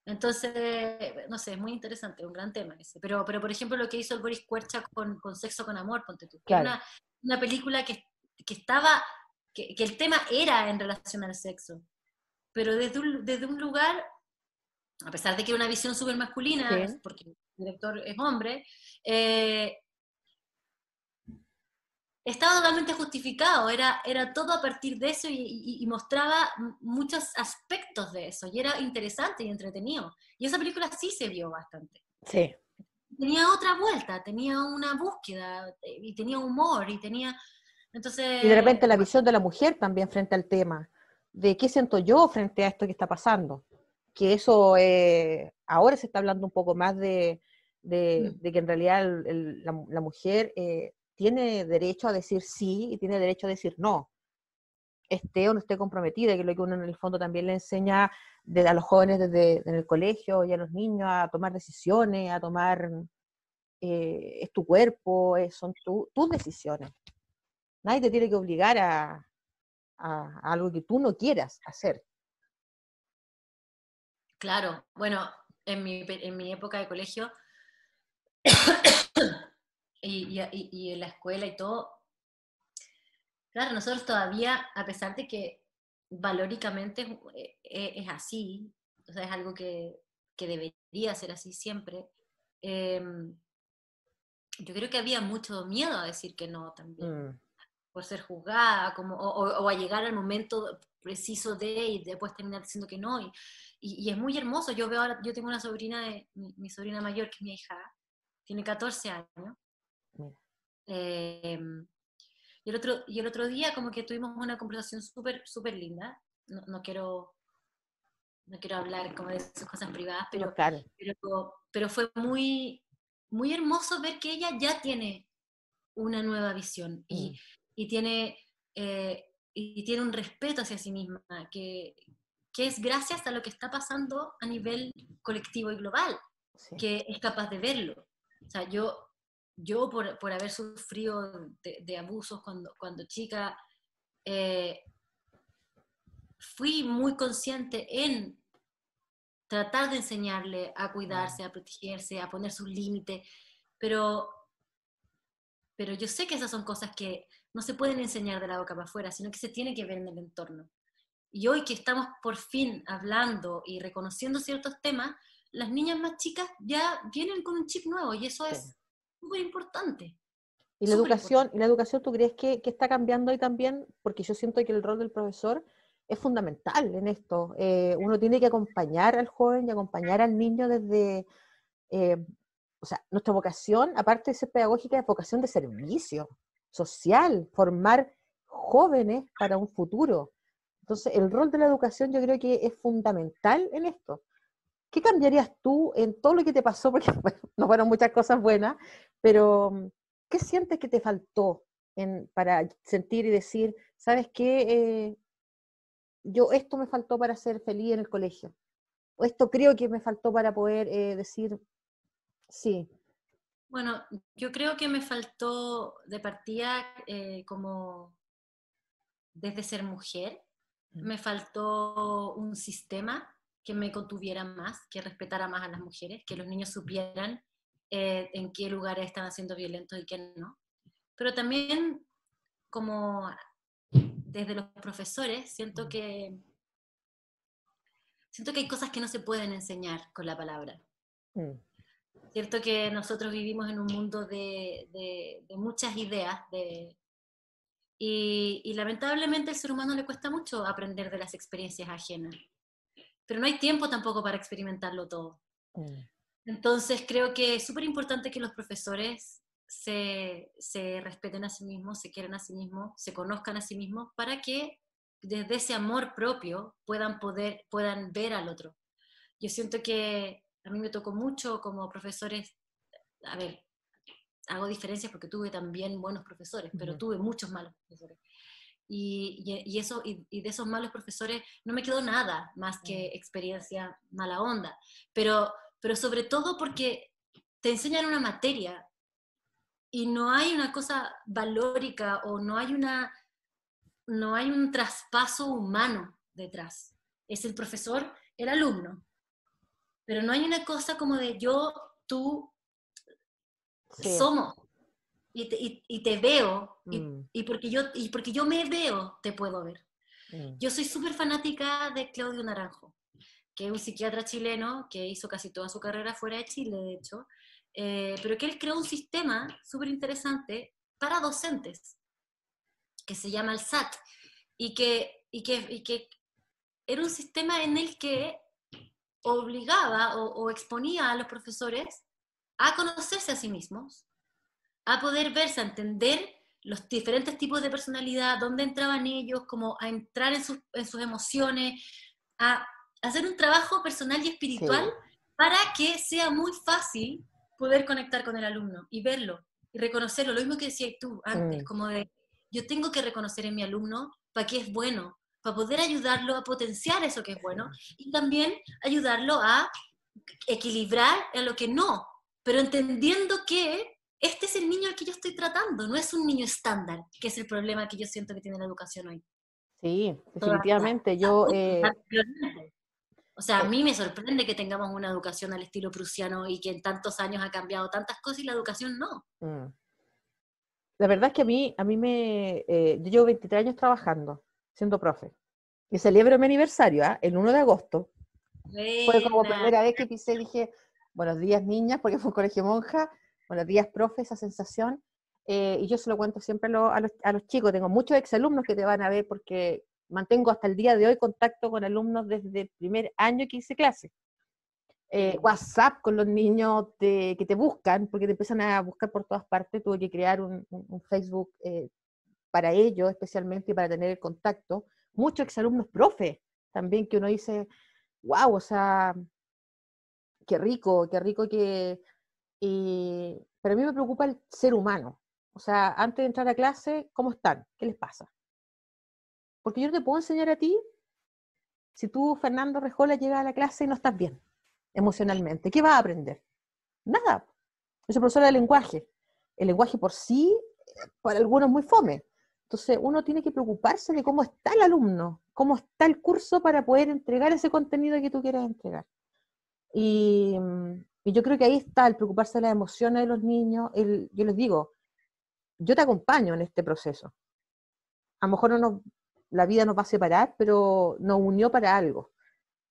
Entonces, no sé, es muy interesante, un gran tema ese. Pero por ejemplo, lo que hizo el Boris Kuercha con Sexo con Amor, ponte tú, que Claro. es una película que estaba, que el tema era en relación al sexo, pero desde un lugar, a pesar de que era una visión súper masculina, Sí. porque el director es hombre, estaba totalmente justificado, era todo a partir de eso y mostraba muchos aspectos de eso, y era interesante y entretenido. Y esa película sí se vio bastante. Sí. Tenía otra vuelta, tenía una búsqueda, y tenía humor, y tenía... Entonces... Y de repente la visión de la mujer también frente al tema, de qué siento yo frente a esto que está pasando. Que eso ahora se está hablando un poco más de que en realidad la mujer tiene derecho a decir sí y tiene derecho a decir no, esté o no esté comprometida, que es lo que uno en el fondo también le enseña a los jóvenes desde en el colegio y a los niños a tomar decisiones, es tu cuerpo, son tus decisiones. Nadie te tiene que obligar a algo que tú no quieras hacer. Claro, bueno, en mi época de colegio y en la escuela y todo, claro, nosotros todavía, a pesar de que valóricamente es así, o sea, es algo que debería ser así siempre, yo creo que había mucho miedo a decir que no también, por ser juzgada, o a llegar al momento preciso y después terminar diciendo que no. Y es muy hermoso. Yo veo ahora, yo tengo una sobrina, mi sobrina mayor, que es mi hija, tiene 14 años. Y el otro día como que tuvimos una conversación súper, súper linda. No quiero hablar como de esas cosas privadas, No, claro. pero fue muy, muy hermoso ver que ella ya tiene una nueva visión y tiene un respeto hacia sí misma, que es gracias a lo que está pasando a nivel colectivo y global, Sí. que es capaz de verlo. O sea, yo por haber sufrido de abusos cuando chica, fui muy consciente en tratar de enseñarle a cuidarse, a protegerse, a poner sus límites, pero yo sé que esas son cosas que no se pueden enseñar de la boca para afuera, sino que se tiene que ver en el entorno. Y hoy que estamos por fin hablando y reconociendo ciertos temas, las niñas más chicas ya vienen con un chip nuevo, y eso es súper importante. Súper importante. ¿Y la educación tú crees que está cambiando ahí también? Porque yo siento que el rol del profesor es fundamental en esto. Uno tiene que acompañar al joven y acompañar al niño desde, eh, o sea, nuestra vocación, aparte de ser pedagógica, es vocación de servicio social, formar jóvenes para un futuro. Entonces, el rol de la educación yo creo que es fundamental en esto. ¿Qué cambiarías tú en todo lo que te pasó? Porque bueno, no fueron muchas cosas buenas, pero ¿qué sientes que te faltó para sentir y decir, ¿sabes qué? Yo esto me faltó para ser feliz en el colegio. O esto creo que me faltó para poder decir, sí. Bueno, yo creo que me faltó de partida como desde ser mujer, me faltó un sistema que me contuviera más, que respetara más a las mujeres, que los niños supieran en qué lugares estaban siendo violentos y qué no. Pero también como desde los profesores siento que hay cosas que no se pueden enseñar con la palabra. Mm. Cierto que nosotros vivimos en un mundo de muchas ideas, y lamentablemente al ser humano le cuesta mucho aprender de las experiencias ajenas, pero no hay tiempo tampoco para experimentarlo todo. Mm. Entonces creo que es súper importante que los profesores se respeten a sí mismos, se quieran a sí mismos, se conozcan a sí mismos, para que desde ese amor propio puedan ver al otro. Yo siento que a mí me tocó mucho como profesores, a ver, hago diferencias porque tuve también buenos profesores, pero tuve muchos malos profesores. Y de esos malos profesores no me quedó nada más que experiencia mala onda, pero sobre todo porque te enseñan una materia y no hay una cosa valórica o no hay un traspaso humano detrás. Es el profesor, el alumno, pero no hay una cosa como de yo, tú, Sí. somos. Y te veo, Mm. y porque yo me veo, te puedo ver. Mm. Yo soy súper fanática de Claudio Naranjo, que es un psiquiatra chileno que hizo casi toda su carrera fuera de Chile, de hecho, pero que él creó un sistema súper interesante para docentes, que se llama el SAT, y que era un sistema en el que obligaba o exponía a los profesores a conocerse a sí mismos, a poder verse, a entender los diferentes tipos de personalidad, dónde entraban ellos, como a entrar en sus emociones, a hacer un trabajo personal y espiritual Sí. para que sea muy fácil poder conectar con el alumno y verlo y reconocerlo. Lo mismo que decías tú antes, Mm. como de, yo tengo que reconocer en mi alumno para qué es bueno, para poder ayudarlo a potenciar eso que es bueno y también ayudarlo a equilibrar en lo que no, pero entendiendo que este es el niño al que yo estoy tratando, no es un niño estándar, que es el problema que yo siento que tiene la educación hoy. Sí, Todavía. definitivamente. Yo, O sea, a eh, mí me sorprende que tengamos una educación al estilo prusiano y que en tantos años ha cambiado tantas cosas y la educación no. mm. La verdad es que yo llevo 23 años trabajando, siendo profe. Y celebro mi aniversario, ¿ah? El 1 de agosto. Fue como Buena. primera vez que pisé y dije, buenos días niñas, porque fue un colegio monja, buenos días profe, esa sensación. Y yo se lo cuento siempre a los chicos, tengo muchos exalumnos que te van a ver porque mantengo hasta el día de hoy contacto con alumnos desde el primer año que hice clase. WhatsApp con los niños que te buscan, porque te empiezan a buscar por todas partes, tuve que crear un Facebook para ellos especialmente y para tener el contacto. Muchos exalumnos profe también que uno dice, wow, o sea, qué rico que... pero a mí me preocupa el ser humano. O sea, antes de entrar a clase, ¿cómo están? ¿Qué les pasa? Porque yo no te puedo enseñar a ti si tú, Fernando Rejola, llegas a la clase y no estás bien emocionalmente. ¿Qué vas a aprender? Nada. Yo soy profesora de lenguaje. El lenguaje por sí, para algunos es muy fome. Entonces, uno tiene que preocuparse de cómo está el alumno, cómo está el curso para poder entregar ese contenido que tú quieras entregar. Y yo creo que ahí está el preocuparse de las emociones de los niños. Yo les digo, yo te acompaño en este proceso. A lo mejor la vida nos va a separar, pero nos unió para algo.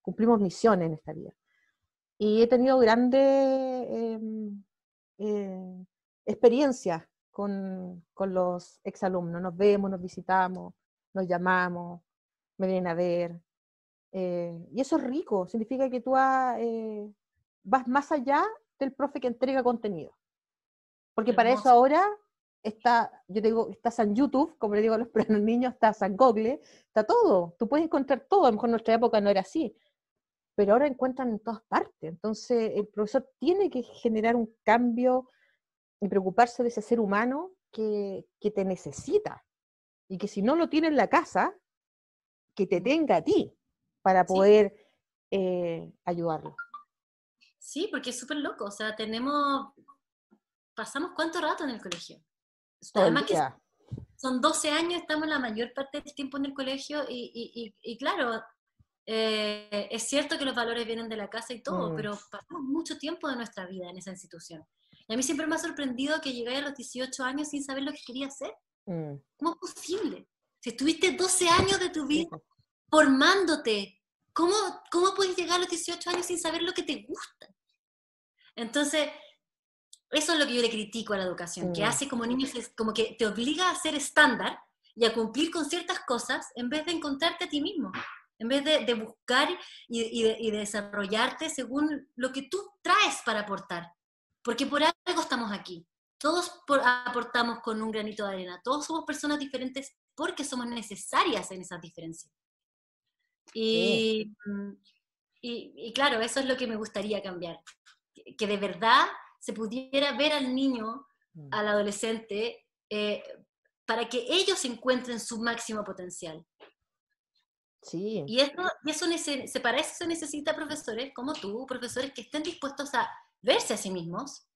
Cumplimos misiones en esta vida. Y he tenido grandes experiencias con los exalumnos, nos vemos, nos visitamos, nos llamamos, me vienen a ver. Y eso es rico, significa que tú vas más allá del profe que entrega contenido. Porque para eso Hermoso. ahora yo te digo, está San YouTube, como le digo a los niños, está San Google, está todo. Tú puedes encontrar todo, a lo mejor en nuestra época no era así, pero ahora encuentran en todas partes. Entonces el profesor tiene que generar un cambio y preocuparse de ese ser humano que te necesita. Y que si no lo tiene en la casa, que te tenga a ti para Sí. poder ayudarlo. Sí, porque es súper loco, o sea, pasamos cuánto rato en el colegio. Todo el Además que día. son 12 años, estamos la mayor parte del tiempo en el colegio y claro, es cierto que los valores vienen de la casa y todo, pero pasamos mucho tiempo de nuestra vida en esa institución. Y a mí siempre me ha sorprendido que llegué a los 18 años sin saber lo que quería hacer. ¿Cómo es posible? Si estuviste 12 años de tu vida formándote, ¿cómo puedes llegar a los 18 años sin saber lo que te gusta? Entonces, eso es lo que yo le critico a la educación, que hace como niños, como que te obliga a ser estándar y a cumplir con ciertas cosas en vez de encontrarte a ti mismo, en vez de buscar y de desarrollarte según lo que tú traes para aportar. Porque por algo estamos aquí. Todos aportamos con un granito de arena. Todos somos personas diferentes porque somos necesarias en esas diferencias. Y, y claro, eso es lo que me gustaría cambiar. Que de verdad se pudiera ver al niño, al adolescente, para que ellos encuentren su máximo potencial. Sí. Y para eso se necesita profesores como tú, profesores que estén dispuestos a verse a sí mismos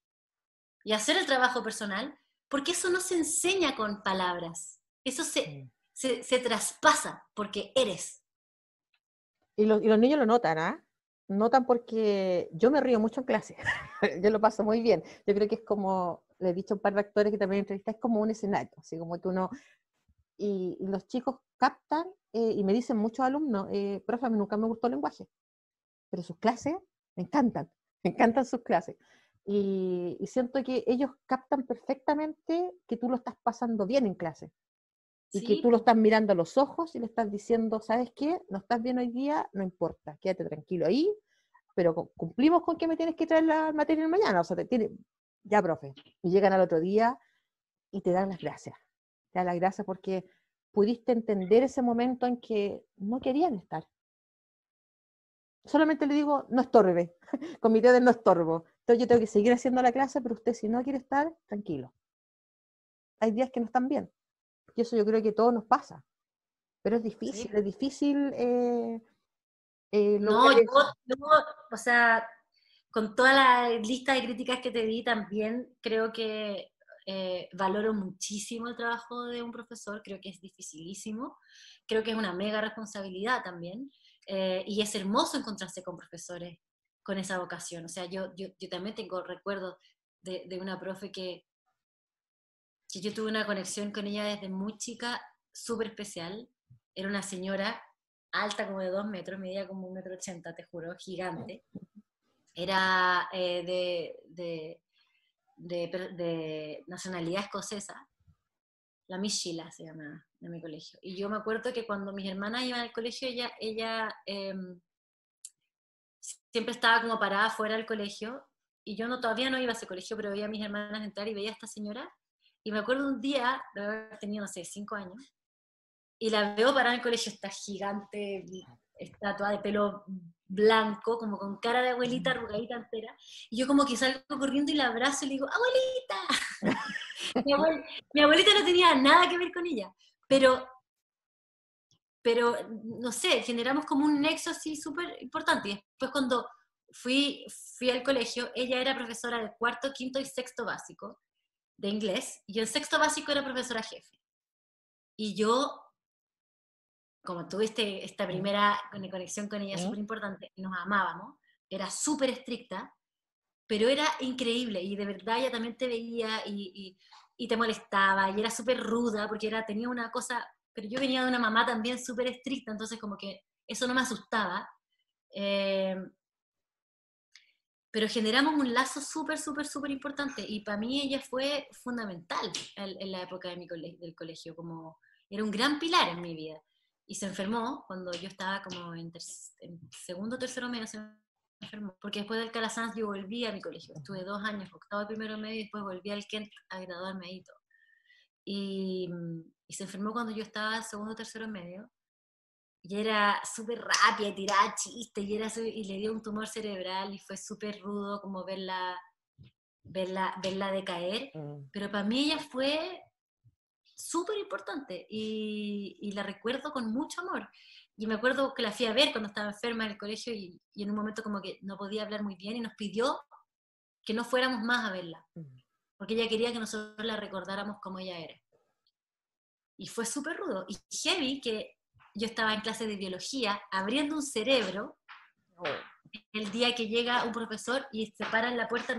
y hacer el trabajo personal, porque eso no se enseña con palabras, eso se traspasa porque eres. Y los niños lo notan, ¿ah? Notan porque yo me río mucho en clase. Yo lo paso muy bien. Yo creo que es como, le he dicho a un par de actores que también entrevisté, es como un escenario, así como que uno... Y los chicos captan, y me dicen muchos alumnos, profe, a mí nunca me gustó el lenguaje, pero sus clases me encantan sus clases. Y siento que ellos captan perfectamente que tú lo estás pasando bien en clase. Y que Sí, tú lo estás mirando a los ojos y le estás diciendo, ¿sabes qué? No estás bien hoy día, no importa, quédate tranquilo ahí, pero cumplimos con que me tienes que traer la materia mañana, o sea, ya, profe. Y llegan al otro día y te dan las gracias. Te dan las gracias porque pudiste entender ese momento en que no querían estar. Solamente le digo, no estorbe, con mi dedo no estorbo. Entonces yo tengo que seguir haciendo la clase, pero usted si no quiere estar, tranquilo. Hay días que no están bien. Y eso yo creo que a todos nos pasa. Pero sí. es difícil No, lograr eso. o sea, con toda la lista de críticas que te di, también creo que valoro muchísimo el trabajo de un profesor, creo que es dificilísimo, creo que es una mega responsabilidad también, y es hermoso encontrarse con profesores con esa vocación. O sea, yo también tengo recuerdos de una profe que yo tuve una conexión con ella desde muy chica, súper especial. Era una señora alta como de 2 metros, medía como 1,80 m, te juro, gigante. Era de nacionalidad escocesa, la Miss Sheila se llama de mi colegio. Y yo me acuerdo que cuando mis hermanas iban al colegio, ella siempre estaba como parada fuera del colegio, y yo todavía no iba a ese colegio, pero veía a mis hermanas entrar y veía a esta señora, y me acuerdo un día, de haber tenido, no sé, 5 años, y la veo parada en el colegio, esta gigante estatua de pelo blanco, como con cara de abuelita, arrugadita entera, y yo como que salgo corriendo y la abrazo y le digo, ¡abuelita! Mi abuelita no tenía nada que ver con ella, pero no sé, generamos como un nexo así súper importante. Y después cuando fui al colegio, ella era profesora de cuarto, quinto y sexto básico de inglés, y en sexto básico era profesora jefe. Y yo, como tuviste esta primera conexión con ella súper importante, nos amábamos, era súper estricta, pero era increíble, y de verdad ella también te veía y te molestaba, y era súper ruda, porque tenía una cosa, pero yo venía de una mamá también súper estricta, entonces como que eso no me asustaba, pero generamos un lazo súper, súper, súper importante, y para mí ella fue fundamental en la época de del colegio, como era un gran pilar en mi vida, y se enfermó cuando yo estaba como en segundo o tercero medio, se enfermó, porque después del Calasanz yo volví a mi colegio, estuve 2 años, octavo y primero medio, y después volví al Kent a graduarme ahí y todo, y se enfermó cuando yo estaba segundo o tercero medio, y era súper rápida, y tiraba chistes, y le dio un tumor cerebral, y fue súper rudo como verla decaer, pero para mí ella fue súper importante, y la recuerdo con mucho amor. Y me acuerdo que la fui a ver cuando estaba enferma en el colegio, y en un momento como que no podía hablar muy bien, y nos pidió que no fuéramos más a verla, porque ella quería que nosotros la recordáramos como ella era. Y fue súper rudo, y heavy, que yo estaba en clase de biología, abriendo un cerebro, el día que llega un profesor y se para en la puerta,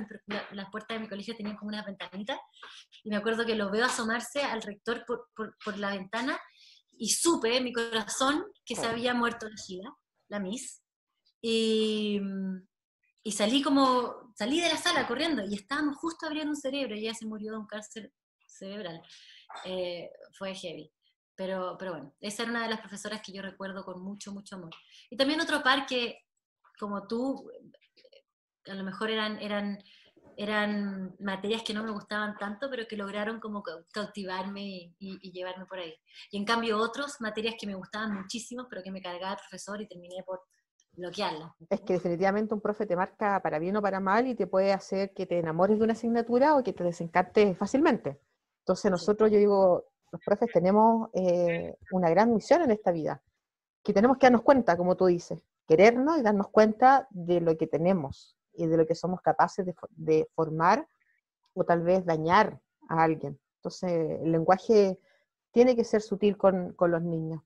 las puertas de mi colegio tenían como unas ventanitas, y me acuerdo que lo veo asomarse al rector por la ventana, y supe en mi corazón que se había muerto la Gila, la Miss, y salí de la sala corriendo, y estábamos justo abriendo un cerebro, y ella se murió de un cáncer cerebral. Fue heavy. Pero bueno, esa era una de las profesoras que yo recuerdo con mucho, mucho amor. Y también otro par que, como tú, a lo mejor eran materias que no me gustaban tanto, pero que lograron como cautivarme y llevarme por ahí. Y en cambio otros, materias que me gustaban muchísimo, pero que me cargaba el profesor y terminé por bloquearla. Es que definitivamente un profe te marca para bien o para mal, y te puede hacer que te enamores de una asignatura o que te desencantes fácilmente. Entonces nosotros, yo digo, los profes tenemos una gran misión en esta vida, que tenemos que darnos cuenta, como tú dices, querernos y darnos cuenta de lo que tenemos y de lo que somos capaces de formar o tal vez dañar a alguien. Entonces el lenguaje tiene que ser sutil con los niños.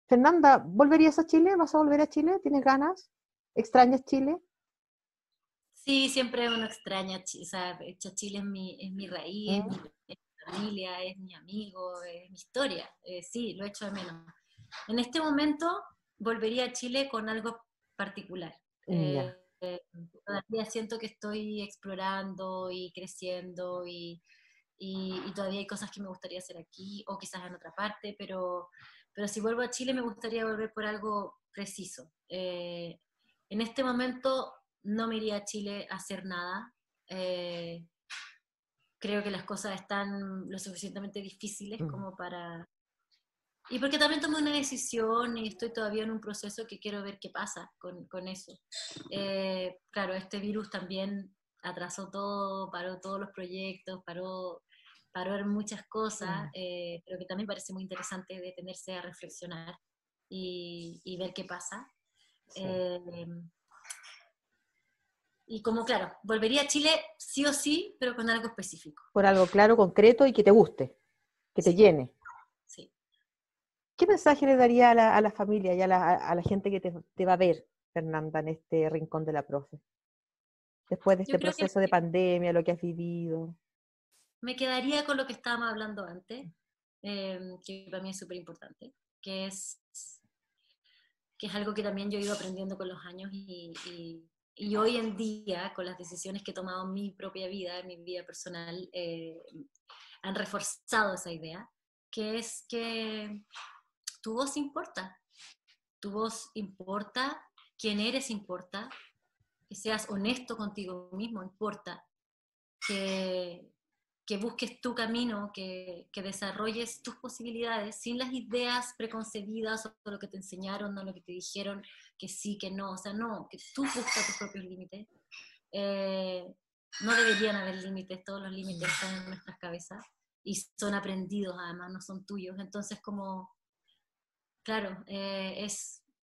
Fernanda, ¿volverías a Chile? ¿Vas a volver a Chile? ¿Tienes ganas? ¿Extrañas Chile? Sí, siempre uno extraña, o sea, Chile es mi raíz, es mi familia, es mi amigo, es mi historia. Sí, lo echo de menos. En este momento volvería a Chile con algo particular. Ya. Todavía siento que estoy explorando y creciendo, y todavía hay cosas que me gustaría hacer aquí o quizás en otra parte, pero si vuelvo a Chile me gustaría volver por algo preciso. En este momento no me iría a Chile a hacer nada. Creo que las cosas están lo suficientemente difíciles como para... Y porque también tomé una decisión y estoy todavía en un proceso que quiero ver qué pasa con eso. Claro, este virus también atrasó todo, paró todos los proyectos, paró muchas cosas, pero que también parece muy interesante detenerse a reflexionar y ver qué pasa. Sí. Y como, claro, volvería a Chile sí o sí, pero con algo específico. Por algo claro, concreto y que te guste, que te Sí. llene. Sí. ¿Qué mensaje le daría a la familia y a la gente que te va a ver, Fernanda, en este rincón de la profe? Después de Yo este creo que proceso de pandemia, lo que has vivido. me quedaría con lo que estábamos hablando antes, que para mí es súper importante, que es algo que también yo he ido aprendiendo con los años, y hoy en día, con las decisiones que he tomado en mi propia vida, en mi vida personal, han reforzado esa idea, que es que tu voz importa, quién eres importa, que seas honesto contigo mismo importa, que busques tu camino, que desarrolles tus posibilidades sin las ideas preconcebidas o lo que te enseñaron o lo que te dijeron, que sí, que no, o sea, no, que tú buscas tus propios límites. No deberían haber límites, todos los límites están en nuestras cabezas y son aprendidos además, no son tuyos. Entonces, como, claro,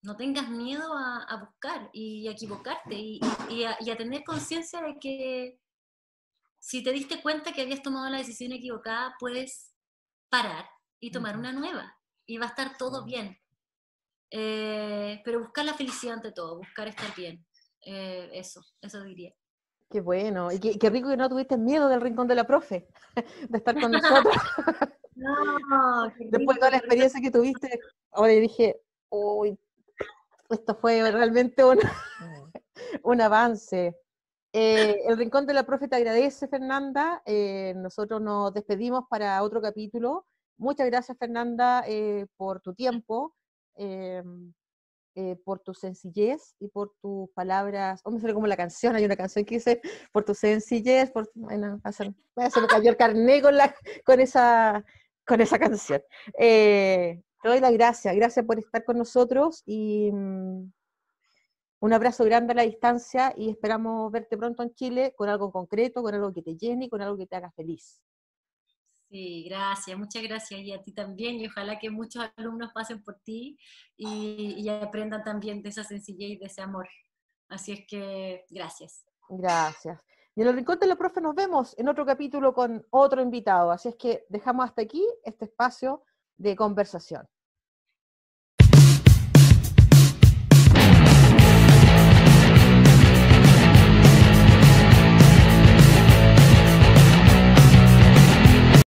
no tengas miedo a buscar y a equivocarte y a tener conciencia de que si te diste cuenta que habías tomado la decisión equivocada, puedes parar y tomar una nueva y va a estar todo bien. Pero buscar la felicidad ante todo, buscar estar bien. Eso diría. Qué bueno. Y qué rico que no tuviste miedo del rincón de la profe, de estar con nosotros. No, qué Después de rico, toda la experiencia que tuviste, ahora dije, uy, esto fue realmente un avance. El Rincón de la Profe te agradece, Fernanda. Nosotros nos despedimos para otro capítulo. Muchas gracias, Fernanda, por tu tiempo, eh, por tu sencillez y por tus palabras. Oh, me sale como la canción, hay una canción que dice, por tu sencillez, bueno, se me cayó el carné con esa canción. Te doy las gracias por estar con nosotros y un abrazo grande a la distancia y esperamos verte pronto en Chile con algo concreto, con algo que te llene y con algo que te haga feliz. Sí, gracias, muchas gracias y a ti también y ojalá que muchos alumnos pasen por ti y aprendan también de esa sencillez y de ese amor. Así es que gracias. Gracias. Y en el Rincón de la Profe nos vemos en otro capítulo con otro invitado. Así es que dejamos hasta aquí este espacio de conversación.